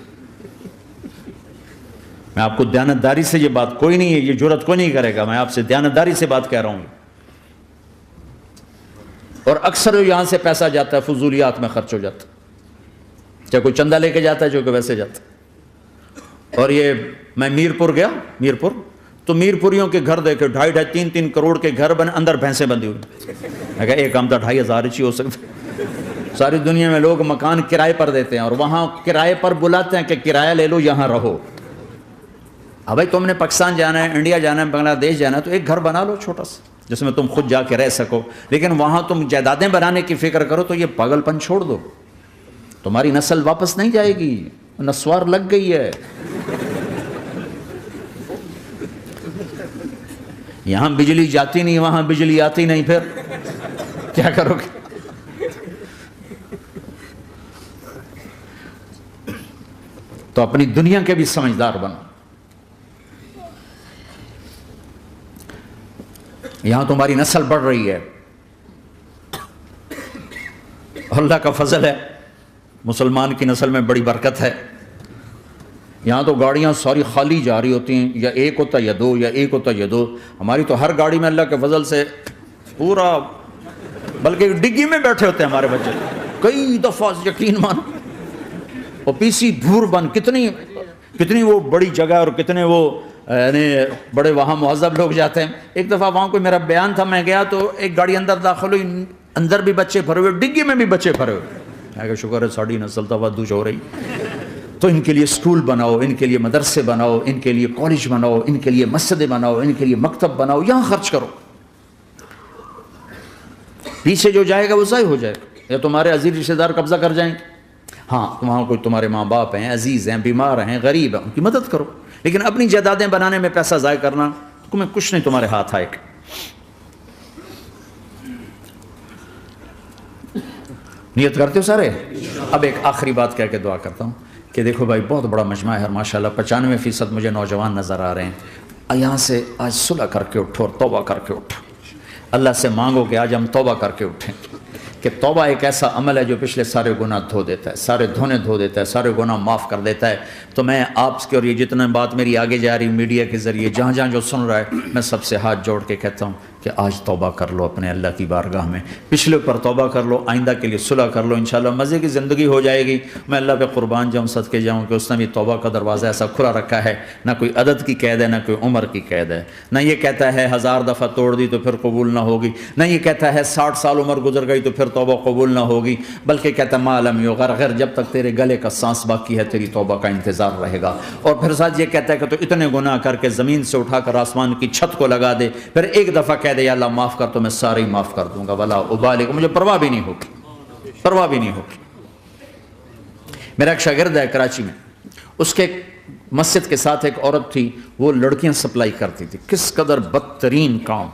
میں آپ کو دیانتداری سے یہ بات کوئی نہیں ہے، یہ جرت کوئی نہیں کرے گا، میں آپ سے دیانتداری سے بات کہہ رہا ہوں. اور اکثر یہاں سے پیسہ جاتا ہے فضولیات میں خرچ ہو جاتا ہے، چاہے کوئی چندہ لے کے جاتا ہے چاہے کوئی ویسے جاتا ہے. اور یہ میں میرپور گیا، میرپور تو میرپوریوں کے گھر دیکھے 2.5 3 کروڑ کے گھر بنے، اندر بھینسیں بندھی ہوئی. میں کہا ایک کام تو 2,500 ہی ہو سکتا. ساری دنیا میں لوگ مکان کرائے پر دیتے ہیں اور وہاں کرائے پر بلاتے ہیں کہ کرایہ لے لو یہاں رہو. اب بھائی تم نے پاکستان جانا ہے، انڈیا جانا ہے، بنگلہ دیش جانا ہے تو ایک گھر بنا لو چھوٹا سا جس میں تم خود جا کے رہ سکو. لیکن وہاں تم جائیدادیں بنانے کی فکر کرو تو یہ پاگل پن چھوڑ دو. تمہاری نسل واپس نہیں جائے گی، نسوار لگ گئی ہے. یہاں بجلی جاتی نہیں، وہاں بجلی آتی نہیں، پھر کیا کرو گے؟ تو اپنی دنیا کے بھی سمجھدار بنو. یہاں تمہاری نسل بڑھ رہی ہے، اللہ کا فضل ہے، مسلمان کی نسل میں بڑی برکت ہے. یہاں تو گاڑیاں ساری خالی جا رہی ہوتی ہیں، یا ایک ہوتا یا دو، یا ایک ہوتا یا دو. ہماری تو ہر گاڑی میں اللہ کے فضل سے پورا، بلکہ ڈگی میں بیٹھے ہوتے ہیں ہمارے بچے کئی دفعہ، یقین مانو. اور پی سی دھور بند، کتنی وہ بڑی جگہ اور کتنے وہ یعنی بڑے وہاں مہذب لوگ جاتے ہیں. ایک دفعہ وہاں کوئی میرا بیان تھا، میں گیا تو ایک گاڑی اندر داخل ہوئی، اندر بھی بچے بھرے ہوئے، ڈگی میں بھی بچے بھرے ہوئے. میں کہا شکر ہے ساڑی نسل توادوش ہو رہی. تو ان کے لیے اسکول بناؤ، ان کے لیے مدرسے بناؤ، ان کے لیے کالج بناؤ، ان کے لیے مسجدیں بناؤ، ان کے لیے مکتب بناؤ، یہاں خرچ کرو. پیچھے جو جائے گا وہ ضائع ہو جائے گا، یا تمہارے عزیز رشتہ دار قبضہ کر جائیں گے. ہاں وہاں کوئی تمہارے ماں باپ ہیں، عزیز ہیں، بیمار ہیں، غریب ہیں، ان کی مدد کرو. لیکن اپنی جائیدادیں بنانے میں پیسہ ضائع کرنا، تمہیں کچھ نہیں تمہارے ہاتھ آئے گا. نیت کرتے ہو سارے؟ اب ایک آخری بات کہہ کے دعا کرتا ہوں کہ دیکھو بھائی بہت بڑا مجمع ہے ماشاءاللہ، 95% مجھے نوجوان نظر آ رہے ہیں. یہاں سے آج صلح کر کے اٹھو اور توبہ کر کے اٹھو. اللہ سے مانگو کہ آج ہم توبہ کر کے اٹھیں، کہ توبہ ایک ایسا عمل ہے جو پچھلے سارے گناہ دھو دیتا ہے، سارے دھونے دھو دیتا ہے، سارے گناہ معاف کر دیتا ہے. تو میں آپ کے، اور یہ جتنا بات میری آگے جا رہی میڈیا کے ذریعے جہاں جہاں جو سن رہا ہے، میں سب سے ہاتھ جوڑ کے کہتا ہوں کہ آج توبہ کر لو اپنے اللہ کی بارگاہ میں. پچھلے پر توبہ کر لو، آئندہ کے لیے صلح کر لو، انشاءاللہ مزے کی زندگی ہو جائے گی. میں اللہ پہ قربان جاؤں، صدقے جاؤں کہ اس نے بھی توبہ کا دروازہ ایسا کھلا رکھا ہے، نہ کوئی عدد کی قید ہے، نہ کوئی عمر کی قید ہے. نہ یہ کہتا ہے 1000 دفعہ توڑ دی تو پھر قبول نہ ہوگی، نہ یہ کہتا ہے 60 سال عمر گزر گئی تو پھر توبہ قبول نہ ہوگی، بلکہ کہتا ہے ما لم یغرغر، جب تک تیرے گلے کا سانس باقی ہے تیری توبہ کا انتظار رہے گا. اور پھر ساتھ یہ کہتا ہے کہ تو اتنے گناہ کر کے زمین سے اٹھا کر آسمان کی چھت کو لگا دے، پھر ایک دفعہ کہہ دے یا اللہ معاف کر تو میں سارے ہی معاف کر دوں گا، ولا ابالغ، مجھے پرواہ بھی نہیں ہوگی، پرواہ بھی نہیں ہوگی. میرا ایک شاگرد ہے کراچی میں، اس کے مسجد کے ساتھ ایک عورت تھی، وہ لڑکیاں سپلائی کرتی تھی. کس قدر بدترین کام.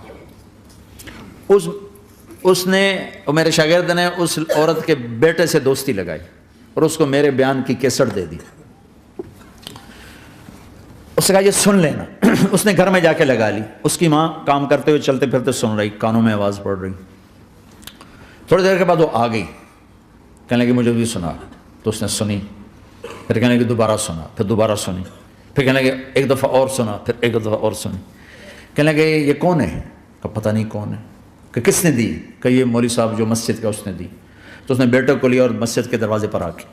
اس نے، میرے شاگرد نے اس عورت کے بیٹے سے دوستی لگائی اور اس کو میرے بیان کی کیسٹ دے دی. اس نے کہا یہ سن لینا. اس نے گھر میں جا کے لگا لی. اس کی ماں کام کرتے ہوئے چلتے پھرتے سن رہی، کانوں میں آواز پڑ رہی. تھوڑی دیر کے بعد وہ آ گئی، کہنے لگی مجھے بھی سنا. تو اس نے سنی، پھر کہنے لگی دوبارہ سنا، پھر دوبارہ سنی، پھر کہنے لگی ایک دفعہ اور سنا، پھر ایک دفعہ اور سنی. کہنے لگے یہ کون ہے؟ کہ پتہ نہیں کون ہے. کہ کس نے دی؟ کہ یہ مولوی صاحب جو مسجد کا اس نے دی. تو اس نے بیٹے کو لیا اور مسجد کے دروازے پر آ کے،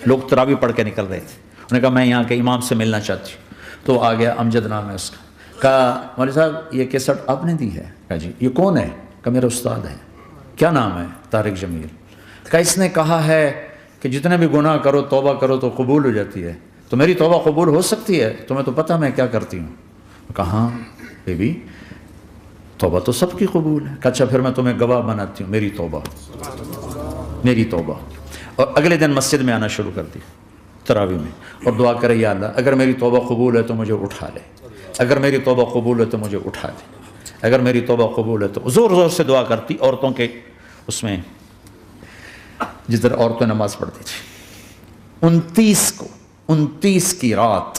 لوگ تراویح پڑھ کے نکل رہے تھے، انہوں نے کہا میں یہاں کے امام سے ملنا چاہتی ہوں. تو آ گیا، امجد نام ہے اس کا. کہا مولوی صاحب یہ کیسٹ آپ نے دی ہے؟ کہا جی. یہ کون ہے؟ کہ میرا استاد ہے. کیا نام ہے؟ طارق جمیل. کہا اس نے کہا ہے کہ جتنے بھی گناہ کرو توبہ کرو تو قبول ہو جاتی ہے، تو میری توبہ قبول ہو سکتی ہے؟ تمہیں تو پتہ میں کیا کرتی ہوں. کہا ہاں بے بی توبہ تو سب کی قبول ہے. اچھا پھر میں تمہیں گواہ بناتی ہوں، میری توبہ، میری توبہ. اور اگلے دن مسجد میں آنا شروع کر دی تراویح میں، اور دعا کرے یا اللہ اگر میری توبہ قبول ہے تو مجھے اٹھا لے، اگر میری توبہ قبول ہے تو مجھے اٹھا لے، اگر میری توبہ قبول ہے تو. زور زور سے دعا کرتی عورتوں کے اس میں، جس طرح عورتیں نماز پڑھتی تھی. 29 کی رات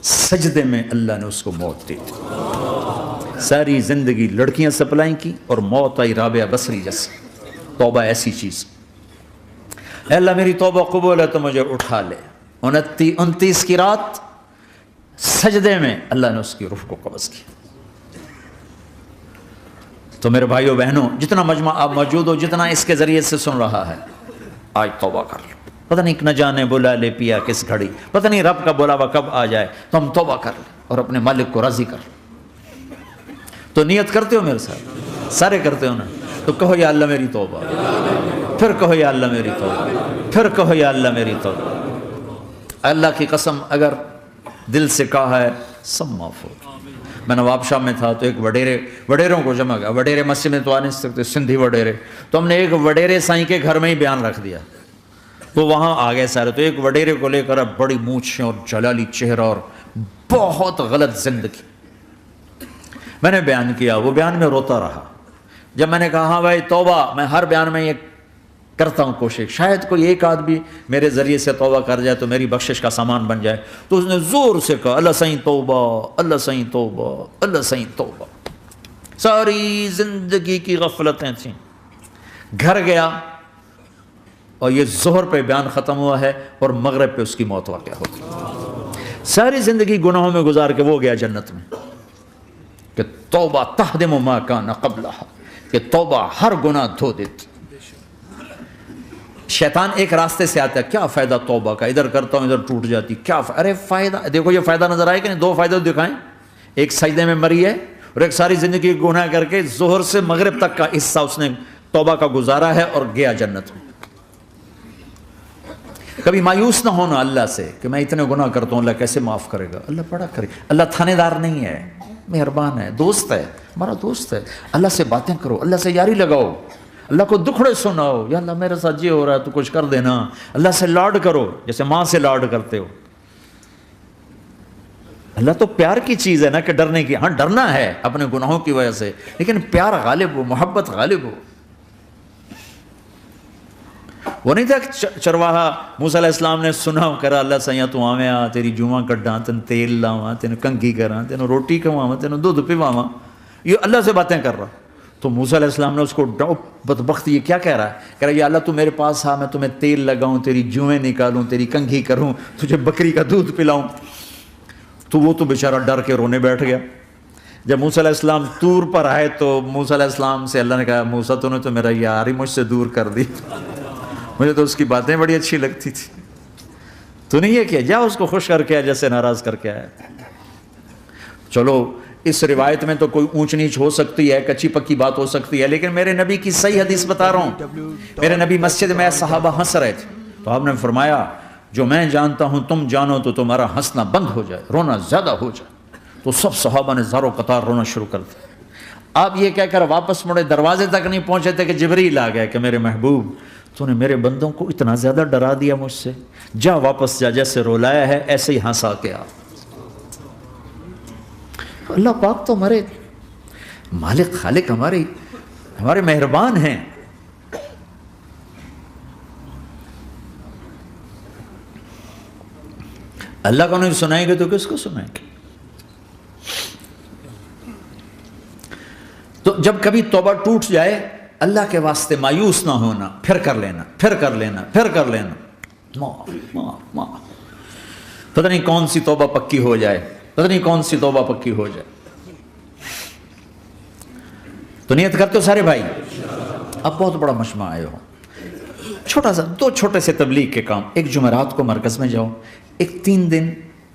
سجدے میں اللہ نے اس کو موت دی تھی. ساری زندگی لڑکیاں سپلائی کی اور موت آئی رابعہ بصری جیسی. توبہ ایسی چیز، اے اللہ میری توبہ قبول ہے تو مجھے اٹھا لے. 29 کی رات سجدے میں اللہ نے اس کی روح کو قبض کیا۔ تو میرے بھائیوں بہنوں، جتنا مجمع آپ موجود ہو، جتنا اس کے ذریعے سے سن رہا ہے، آج توبہ کر لو۔ پتہ نہیں نہ جانے بلا لے پیا کس گھڑی، پتہ نہیں رب کا بلاوا کب آ جائے، تو ہم توبہ کر لیں اور اپنے مالک کو راضی کر لیں۔ تو نیت کرتے ہو میرے ساتھ؟ سارے کرتے ہو نا؟ تو کہو یا اللہ میری توبہ، پھر کہو یا اللہ میری توبہ، پھر کہو یا اللہ میری توبہ۔ اللہ کی قسم اگر دل سے کہا ہے سب معاف ہو۔ میں نواب شاہ میں تھا تو ایک وڈیروں کو جمع کیا، وڈیرے مسجد میں تو آ نہیں سکتے، سندھی وڈیرے، تو ہم نے ایک وڈیرے سائیں کے گھر میں ہی بیان رکھ دیا، تو وہاں آ گئے سارے۔ تو ایک وڈیرے کو لے کر اب بڑی مونچھیں اور جلالی چہرہ اور بہت غلط زندگی، میں نے بیان کیا، وہ بیان میں روتا رہا۔ جب میں نے کہا ہاں بھائی توبہ، میں ہر بیان میں یہ کرتا ہوں کوشش، شاید کوئی ایک آدمی میرے ذریعے سے توبہ کر جائے تو میری بخشش کا سامان بن جائے، تو اس نے زور سے کہا اللہ سائیں توبہ، اللہ سائیں توبہ، اللہ سائیں توبہ۔ ساری زندگی کی غفلتیں تھیں۔ گھر گیا اور یہ ظہر پہ بیان ختم ہوا ہے اور مغرب پہ اس کی موت واقع ہو گئی۔ ساری زندگی گناہوں میں گزار کے وہ گیا جنت میں، کہ توبہ تہدم ما کان قبلہا، کہ توبہ ہر گناہ دھو دیتی۔ شیطان ایک راستے سے آتا ہے، کیا فائدہ توبہ کا، ادھر کرتا ہوں ادھر ٹوٹ جاتی، کیا ارے فائدہ، دیکھو یہ فائدہ نظر آئے کہ نہیں؟ دو فائدے دکھائیں، ایک سجدے میں مری ہے اور ایک ساری زندگی گناہ کر کے ظہر سے مغرب تک کا حصہ اس نے توبہ کا گزارا ہے اور گیا جنت میں۔ کبھی مایوس نہ ہونا اللہ سے کہ میں اتنے گناہ کرتا ہوں، اللہ کیسے معاف کرے گا، اللہ بڑا کرے، اللہ تھانے دار نہیں ہے، مہربان ہے، دوست ہے، ہمارا دوست ہے۔ اللہ سے باتیں کرو، اللہ سے یاری لگاؤ، اللہ کو دکھڑے سناؤ، یا اللہ میرے ساتھ یہ ہو رہا ہے تو کچھ کر دینا۔ اللہ سے لاڈ کرو جیسے ماں سے لاڈ کرتے ہو۔ اللہ تو پیار کی چیز ہے نا کہ ڈرنے کی، ہاں ڈرنا ہے اپنے گناہوں کی وجہ سے، لیکن پیار غالب ہو، محبت غالب ہو۔ وہ نہیں تھا چرواہا موسیٰ علیہ السلام نے سنا کرا اللہ سیاں تو آویں آ تیری جوواں کڈاں، تین تیل لاواں، تین کنگھی کراں، تین روٹی کھواواں، تین دودھ پواواں، یہ اللہ سے باتیں کر رہا۔ تو موسیٰ علیہ السلام نے اس کو بدبخت یہ کیا کہہ رہا ہے، کہہ رہا ہے یا اللہ تو میرے پاس آ، میں تمہیں تیل لگاؤں، تیری جویں نکالوں، تیری کنگھی کروں، تجھے بکری کا دودھ پلاؤں۔ تو وہ تو بیچارہ ڈر کے رونے بیٹھ گیا۔ جب موسیٰ علیہ السلام طور پر آئے تو موسیٰ علیہ السلام سے اللہ نے کہا موسیٰ تو نے تو میرا یار ہی مجھ سے دور کر دی، مجھے تو اس کی باتیں بڑی اچھی لگتی تھی، تو نہیں یہ کیا، جا اس کو خوش کر کے جیسے ناراض کر کے آیا۔ چلو اس روایت میں تو کوئی اونچ نیچ ہو سکتی ہے، کچی پکی بات ہو سکتی ہے، لیکن میرے نبی کی صحیح حدیث بتا رہا ہوں۔ میرے نبی مسجد میں صحابہ ہنس رہے تھے تو آپ نے فرمایا جو میں جانتا ہوں تم جانو تو تمہارا ہنسنا بند ہو جائے، رونا زیادہ ہو جائے۔ تو سب صحابہ نے زاروں قطار رونا شروع کر دیا۔ آپ یہ کہہ کر واپس مڑے، دروازے تک نہیں پہنچے تھے کہ جبریل آ گئے کہ میرے محبوب تو نے میرے بندوں کو اتنا زیادہ ڈرا دیا مجھ سے، جا واپس جا، جیسے رولایا ہے ایسے ہی ہنسا کے آ۔ اللہ پاک تو ہمارے مالک خالق، ہمارے مہربان ہیں۔ اللہ کو نہیں سنائیں گے تو کس کو سنائیں گے؟ تو جب کبھی توبہ ٹوٹ جائے اللہ کے واسطے مایوس نہ ہونا، پھر کر لینا، پھر کر لینا، پھر کر لینا، معاف معاف معاف۔ پتہ نہیں کون سی توبہ پکی ہو جائے، پتہ نہیں کون سی توبہ پکی ہو جائے۔ تو نیت کرتے ہو سارے بھائی؟ اب بہت بڑا مجمع آئے ہو، چھوٹا سا دو چھوٹے سے تبلیغ کے کام، ایک جمعرات کو مرکز میں جاؤ، ایک 3 دن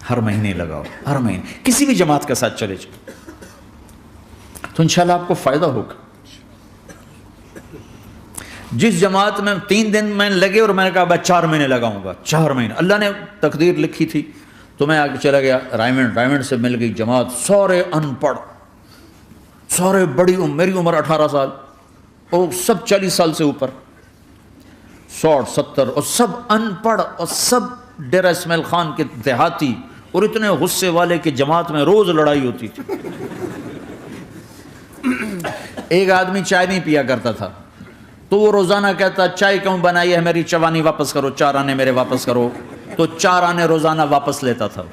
ہر مہینے لگاؤ، ہر مہینے کسی بھی جماعت کے ساتھ چلے جاؤ، تو انشاءاللہ آپ کو فائدہ ہوگا۔ جس جماعت میں 3 دن میں لگے اور میں نے کہا میں 4 مہینے لگاؤں گا، 4 مہینے اللہ نے تقدیر لکھی تھی، تو میں آگے چلا گیا رائمنڈ سے مل گئی جماعت، سارے ان پڑھ، سارے بڑی میری عمر 18 سال اور سب 40 سال سے اوپر، 60 70 اور سب ان پڑھ اور سب ڈیرہ اسماعیل خان کے دیہاتی، اور اتنے غصے والے کہ جماعت میں روز لڑائی ہوتی تھی۔ ایک آدمی چائے نہیں پیا کرتا تھا تو وہ روزانہ کہتا چائے کیوں بنائی ہے میری، چوانی واپس کرو، 4 آنے میرے واپس کرو، تو 4 آنے روزانہ واپس لیتا تھا،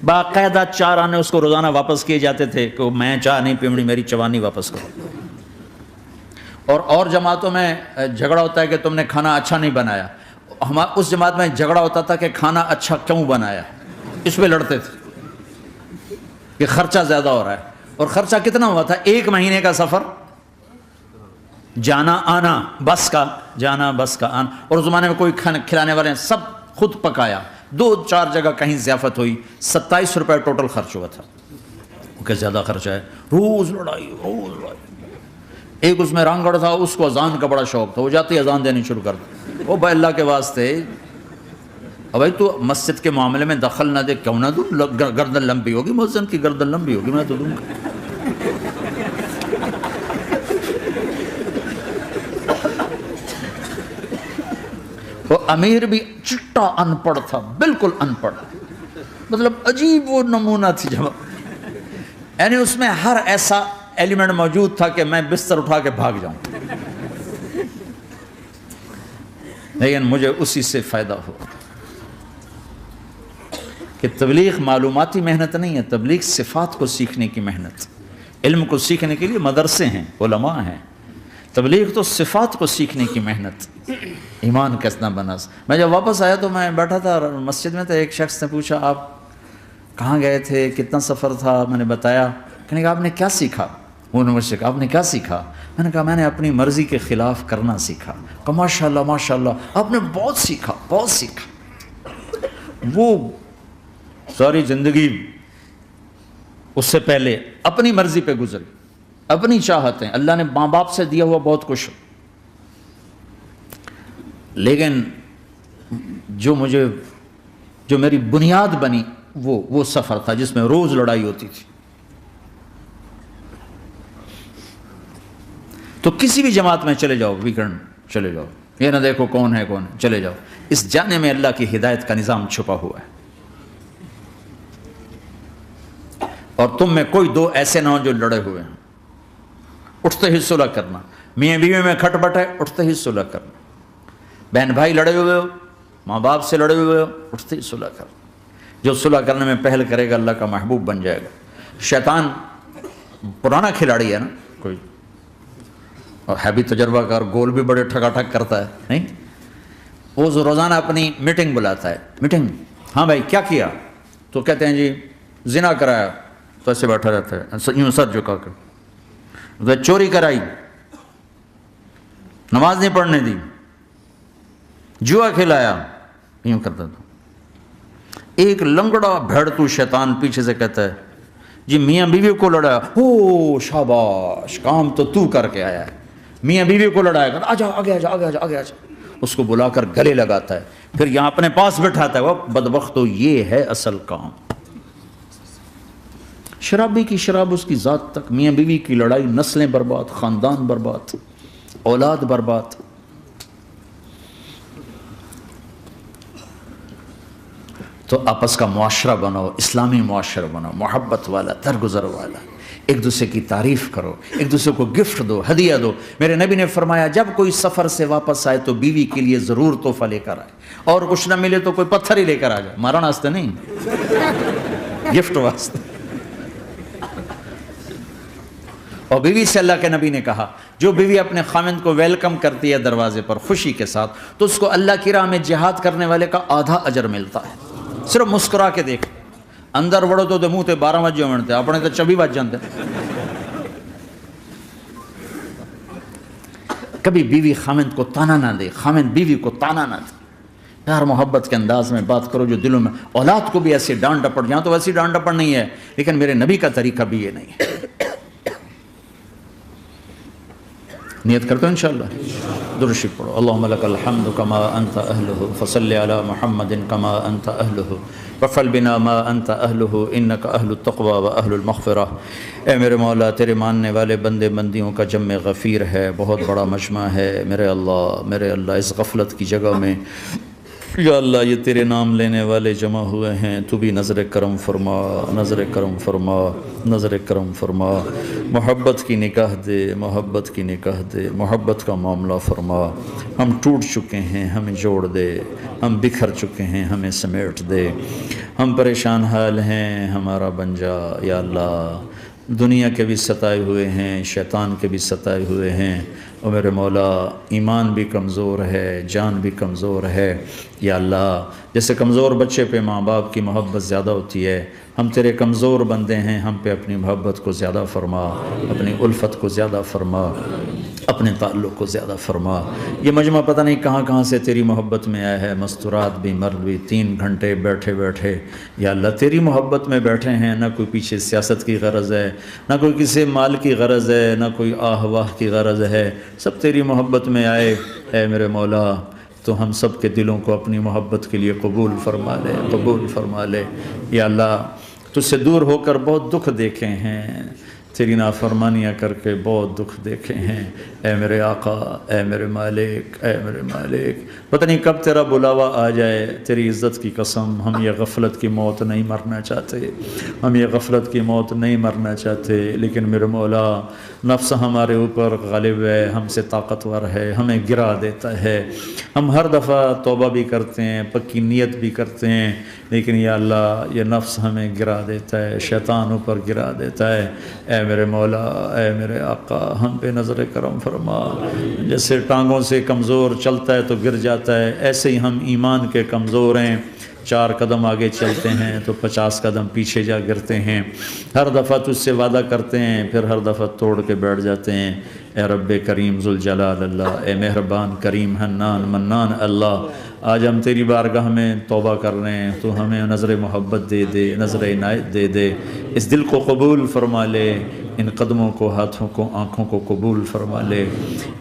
باقاعدہ 4 آنے اس کو روزانہ واپس کیے جاتے تھے کہ میں چائے نہیں پیمڑی، میری چوانی واپس کرو۔ اور جماعتوں میں جھگڑا ہوتا ہے کہ تم نے کھانا اچھا نہیں بنایا، اس جماعت میں جھگڑا ہوتا تھا کہ کھانا اچھا کیوں بنایا۔ اس پہ لڑتے تھے کہ خرچہ زیادہ ہو رہا ہے. اور خرچہ کتنا ہوا تھا؟ 1 مہینے کا سفر، جانا آنا بس کا، جانا بس کا آنا. اور اس زمانے میں کوئی کھلانے والے سب خود پکایا. 2-4 جگہ کہیں ضیافت ہوئی، 27 روپے ٹوٹل خرچ ہوا تھا. کہ زیادہ خرچہ ہے، روز لڑائی روز لڑائی. ایک اس میں رانگڑ تھا، اس کو اذان کا بڑا شوق تھا، وہ جاتی اذان دینی شروع کر دی. وہ بھائی اللہ کے واسطے، بھائی تو مسجد کے معاملے میں دخل نہ دے، کیوں نہ دوں؟ گردن لمبی ہوگی، مؤذن کی گردن لمبی ہوگی، میں تو دوں گا. وہ امیر بھی چٹا ان پڑھ تھا، بالکل ان پڑھ، مطلب عجیب وہ نمونہ تھی جواب. یعنی اس میں ہر ایسا ایلیمنٹ موجود تھا کہ میں بستر اٹھا کے بھاگ جاؤں، لیکن مجھے اسی سے فائدہ ہو کہ تبلیغ معلوماتی محنت نہیں ہے، تبلیغ صفات کو سیکھنے کی محنت. علم کو سیکھنے کے لیے مدرسے ہیں، علماء ہیں، تبلیغ تو صفات کو سیکھنے کی محنت. ایمان کیسنا بنا. میں جب واپس آیا تو میں بیٹھا تھا مسجد میں، تو ایک شخص نے پوچھا آپ کہاں گئے تھے، کتنا سفر تھا؟ میں نے بتایا. کہنے کہا آپ نے کیا سیکھا؟ انہوں نے مجھ سے کہا آپ نے کیا سیکھا؟ میں نے کہا میں نے اپنی مرضی کے خلاف کرنا سیکھا. کہا ماشاء اللہ ماشاء اللہ، آپ نے بہت سیکھا بہت سیکھا. وہ ساری زندگی اس سے پہلے اپنی مرضی پہ گزری، اپنی چاہتیں، اللہ نے ماں باپ سے دیا ہوا بہت کچھ، لیکن جو میری بنیاد بنی وہ سفر تھا جس میں روز لڑائی ہوتی تھی. تو کسی بھی جماعت میں چلے جاؤ، ویکنڈ چلے جاؤ، یہ نہ دیکھو کون ہے کون ہے، چلے جاؤ. اس جانے میں اللہ کی ہدایت کا نظام چھپا ہوا ہے. اور تم میں کوئی 2 ایسے نہ ہو جو لڑے ہوئے ہیں. اٹھتے ہی صلح کرنا. میاں بیوی میں کھٹ پٹ ہے، اٹھتے ہی صلح کرنا. بہن بھائی لڑے ہوئے ہو، ماں باپ سے لڑے ہوئے ہو، اٹھتے ہی صلح کرنا. جو صلح کرنے میں پہل کرے گا اللہ کا محبوب بن جائے گا. شیطان پرانا کھلاڑی ہے نا کوئی، اور ہے بھی تجربہ کار، گول بھی بڑے ٹھکا ٹھک کرتا ہے نہیں. وہ روزانہ اپنی میٹنگ بلاتا ہے. میٹنگ، ہاں بھائی کیا کیا؟ تو کہتے ہیں جی زنا کرایا. تو ایسے بیٹھا رہتا ہے یوں سر جھکا کر. چوری کرائی، نماز نہیں پڑھنے دی، جوا کھلایا، یوں کرتا تھا. ایک لنگڑا بھیڑتو شیطان پیچھے سے کہتا ہے جی میاں بیوی کو لڑایا. او شاباش، کام تو کر کے آیا ہے. میاں بیوی کو لڑایا، آجا آگے آجا آگے آجا آگے آجا. اس کو بلا کر گلے لگاتا ہے، پھر یہاں اپنے پاس بٹھاتا ہے. وہ بدبختو، یہ ہے اصل کام. شرابی کی شراب اس کی ذات تک، میاں بیوی کی لڑائی، نسلیں برباد، خاندان برباد، اولاد برباد. تو آپس کا معاشرہ بناؤ، اسلامی معاشرہ بناؤ، محبت والا، درگزر والا. ایک دوسرے کی تعریف کرو، ایک دوسرے کو گفٹ دو، ہدیہ دو. میرے نبی نے فرمایا جب کوئی سفر سے واپس آئے تو بیوی کے لیے ضرور تحفہ لے کر آئے، اور کچھ نہ ملے تو کوئی پتھر ہی لے کر آ جائے. مارن واسطے نہیں، گفٹ واسطے. اور بیوی سے اللہ کے نبی نے کہا جو بیوی اپنے خامند کو ویلکم کرتی ہے دروازے پر خوشی کے ساتھ، تو اس کو اللہ کی راہ میں جہاد کرنے والے کا آدھا اجر ملتا ہے. صرف مسکرا کے دیکھ. اندر وڑو تو منہ تے 12 وجے ہوتے، اپنے تو 24 بج جاتے. کبھی بیوی خامند کو تانا نہ دے، خامند بیوی کو تانا نہ دے. پیار محبت کے انداز میں بات کرو جو دلوں میں. اولاد کو بھی ایسی ڈانٹ ڈپٹ، یہاں تو ویسی ڈانٹ ڈپٹ نہیں ہے، لیکن میرے نبی کا طریقہ بھی یہ نہیں ہے. نیت کرتے ہیں انشاءاللہ. درود شریف پڑھو. اللہم لک الحمد کما انت اہلہ فصلی علی محمد کما انت اہلہ وفعل بنا ما انت اہلہ انک اہل التقوی و اہل المغفرہ. اے میرے مولا، تیرے ماننے والے بندے بندیوں کا جمع غفیر ہے، بہت بڑا مجمع ہے. میرے اللہ اس غفلت کی جگہ میں یا اللہ یہ تیرے نام لینے والے جمع ہوئے ہیں، تو بھی نظر کرم فرما، نظر کرم فرما، نظر کرم فرما. محبت کی نکاح دے، محبت کی نکاح دے، محبت کا معاملہ فرما. ہم ٹوٹ چکے ہیں، ہمیں جوڑ دے. ہم بکھر چکے ہیں، ہمیں سمیٹ دے. ہم پریشان حال ہیں، ہمارا بن جا یا اللہ. دنیا کے بھی ستائے ہوئے ہیں، شیطان کے بھی ستائے ہوئے ہیں. اور میرے مولا ایمان بھی کمزور ہے، جان بھی کمزور ہے، یا اللہ جیسے کمزور بچے پہ ماں باپ کی محبت زیادہ ہوتی ہے، ہم تیرے کمزور بندے ہیں، ہم پہ اپنی محبت کو زیادہ فرما، اپنی الفت کو زیادہ فرما، اپنے تعلق کو زیادہ فرما۔ یہ مجمع پتہ نہیں کہاں کہاں سے تیری محبت میں آیا ہے، مستورات بھی مرد بھی 3 گھنٹے بیٹھے بیٹھے یا اللہ تیری محبت میں بیٹھے ہیں، نہ کوئی پیچھے سیاست کی غرض ہے، نہ کوئی کسی مال کی غرض ہے، نہ کوئی آہ واہ کی غرض ہے، سب تیری محبت میں آئے۔ اے میرے مولا تو ہم سب کے دلوں کو اپنی محبت کے لیے قبول فرما لے، قبول فرما لے۔ یا اللہ تجھ سے دور ہو کر بہت دکھ دیکھے ہیں، تیری نافرمانیاں کر کے بہت دکھ دیکھے ہیں۔ اے میرے آقا، اے میرے مالک، اے میرے مالک، پتہ نہیں کب تیرا بلاوا آ جائے، تیری عزت کی قسم ہم یہ غفلت کی موت نہیں مرنا چاہتے، ہم یہ غفلت کی موت نہیں مرنا چاہتے، لیکن میرے مولا نفس ہمارے اوپر غالب ہے، ہم سے طاقتور ہے، ہمیں گرا دیتا ہے۔ ہم ہر دفعہ توبہ بھی کرتے ہیں، پکی نیت بھی کرتے ہیں، لیکن یا اللہ یہ نفس ہمیں گرا دیتا ہے، شیطان اوپر گرا دیتا ہے۔ اے میرے مولا، اے میرے آقا، ہم پہ نظر کرم فرما۔ جیسے ٹانگوں سے کمزور چلتا ہے تو گر جاتا ہے، ایسے ہی ہم ایمان کے کمزور ہیں، 4 قدم آگے چلتے ہیں تو 50 قدم پیچھے جا گرتے ہیں، ہر دفعہ تجھ سے وعدہ کرتے ہیں پھر ہر دفعہ توڑ کے بیٹھ جاتے ہیں۔ اے رب کریم ذوالجلال اللہ، اے مہربان کریم حنان منان اللہ، آج ہم تیری بارگاہ میں توبہ کر رہے ہیں، تو ہمیں نظر محبت دے دے، نظر عنایت دے دے، اس دل کو قبول فرما لے، ان قدموں کو، ہاتھوں کو، آنکھوں کو قبول فرما لے،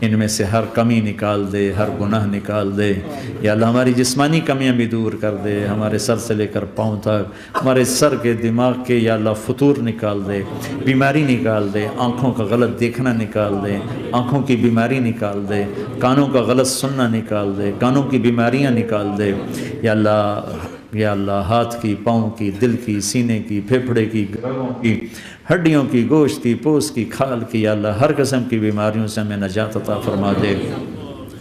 ان میں سے ہر کمی نکال دے، ہر گناہ نکال دے۔ یا اللہ ہماری جسمانی کمیاں بھی دور کر دے، ہمارے سر سے لے کر پاؤں تک، ہمارے سر کے دماغ کے یا اللہ فطور نکال دے، بیماری نکال دے، آنکھوں کا غلط دیکھنا نکال دے، آنکھوں کی بیماری نکال دے، کانوں کا غلط سننا نکال دے، کانوں کی بیماریاں نکال دے۔ یا اللہ ہاتھ کی، پاؤں کی، دل کی، سینے کی، پھیپھڑے کی، گردوں کی، ہڈیوں کی، گوشت کی، پوست کی، کھال کی، یا اللہ ہر قسم کی بیماریوں سے ہمیں نجات عطا فرما دے۔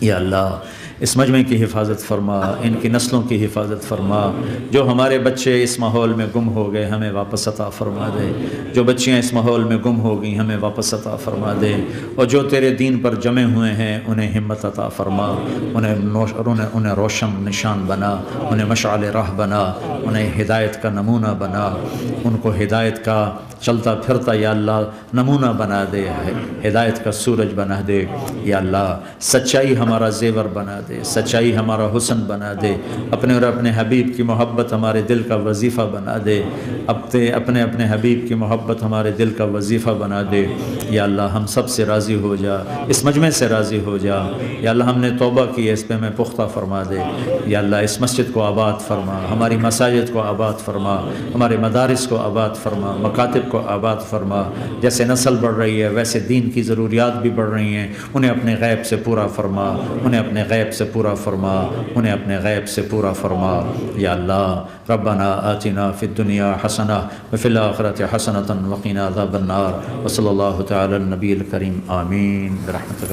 یا اللہ اس مجمع کی حفاظت فرما، ان کی نسلوں کی حفاظت فرما، جو ہمارے بچے اس ماحول میں گم ہو گئے ہمیں واپس عطا فرما دے، جو بچیاں اس ماحول میں گم ہو گئی ہمیں واپس عطا فرما دے، اور جو تیرے دین پر جمے ہوئے ہیں انہیں ہمت عطا فرما، انہیں روشن نشان بنا، انہیں مشعل راہ بنا، انہیں ہدایت کا نمونہ بنا، ان کو ہدایت کا چلتا پھرتا یا اللہ نمونہ بنا دے، ہدایت کا سورج بنا دے۔ یا اللہ سچائی ہمارا زیور بنا دے، سچائی ہمارا حسن بنا دے، اپنے اور اپنے حبیب کی محبت ہمارے دل کا وظیفہ بنا دے، اپنے حبیب کی محبت ہمارے دل کا وظیفہ بنا دے۔ یا اللہ ہم سب سے راضی ہو جا، اس مجمع سے راضی ہو جا۔ یا اللہ ہم نے توبہ کی ہے، اس پہ ہمیں پختہ فرما دے۔ یا اللہ اس مسجد کو آباد فرما، ہماری مساجد کو آباد فرما، ہمارے مدارس کو آباد فرما، مکاتب کو آباد فرما۔ جیسے نسل بڑھ رہی ہے ویسے دین کی ضروریات بھی بڑھ رہی ہیں، انہیں اپنے غیب سے پورا فرما، انہیں اپنے غیب سے پورا فرما، انہیں اپنے غیب سے پورا فرما۔ یا اللہ ربنا آتنا فی الدنیا حسنہ وفی الآخرۃ حسنۃ وقنا عذاب النار، وصلی اللہ تعالی النبی الکریم، آمین برحمتک۔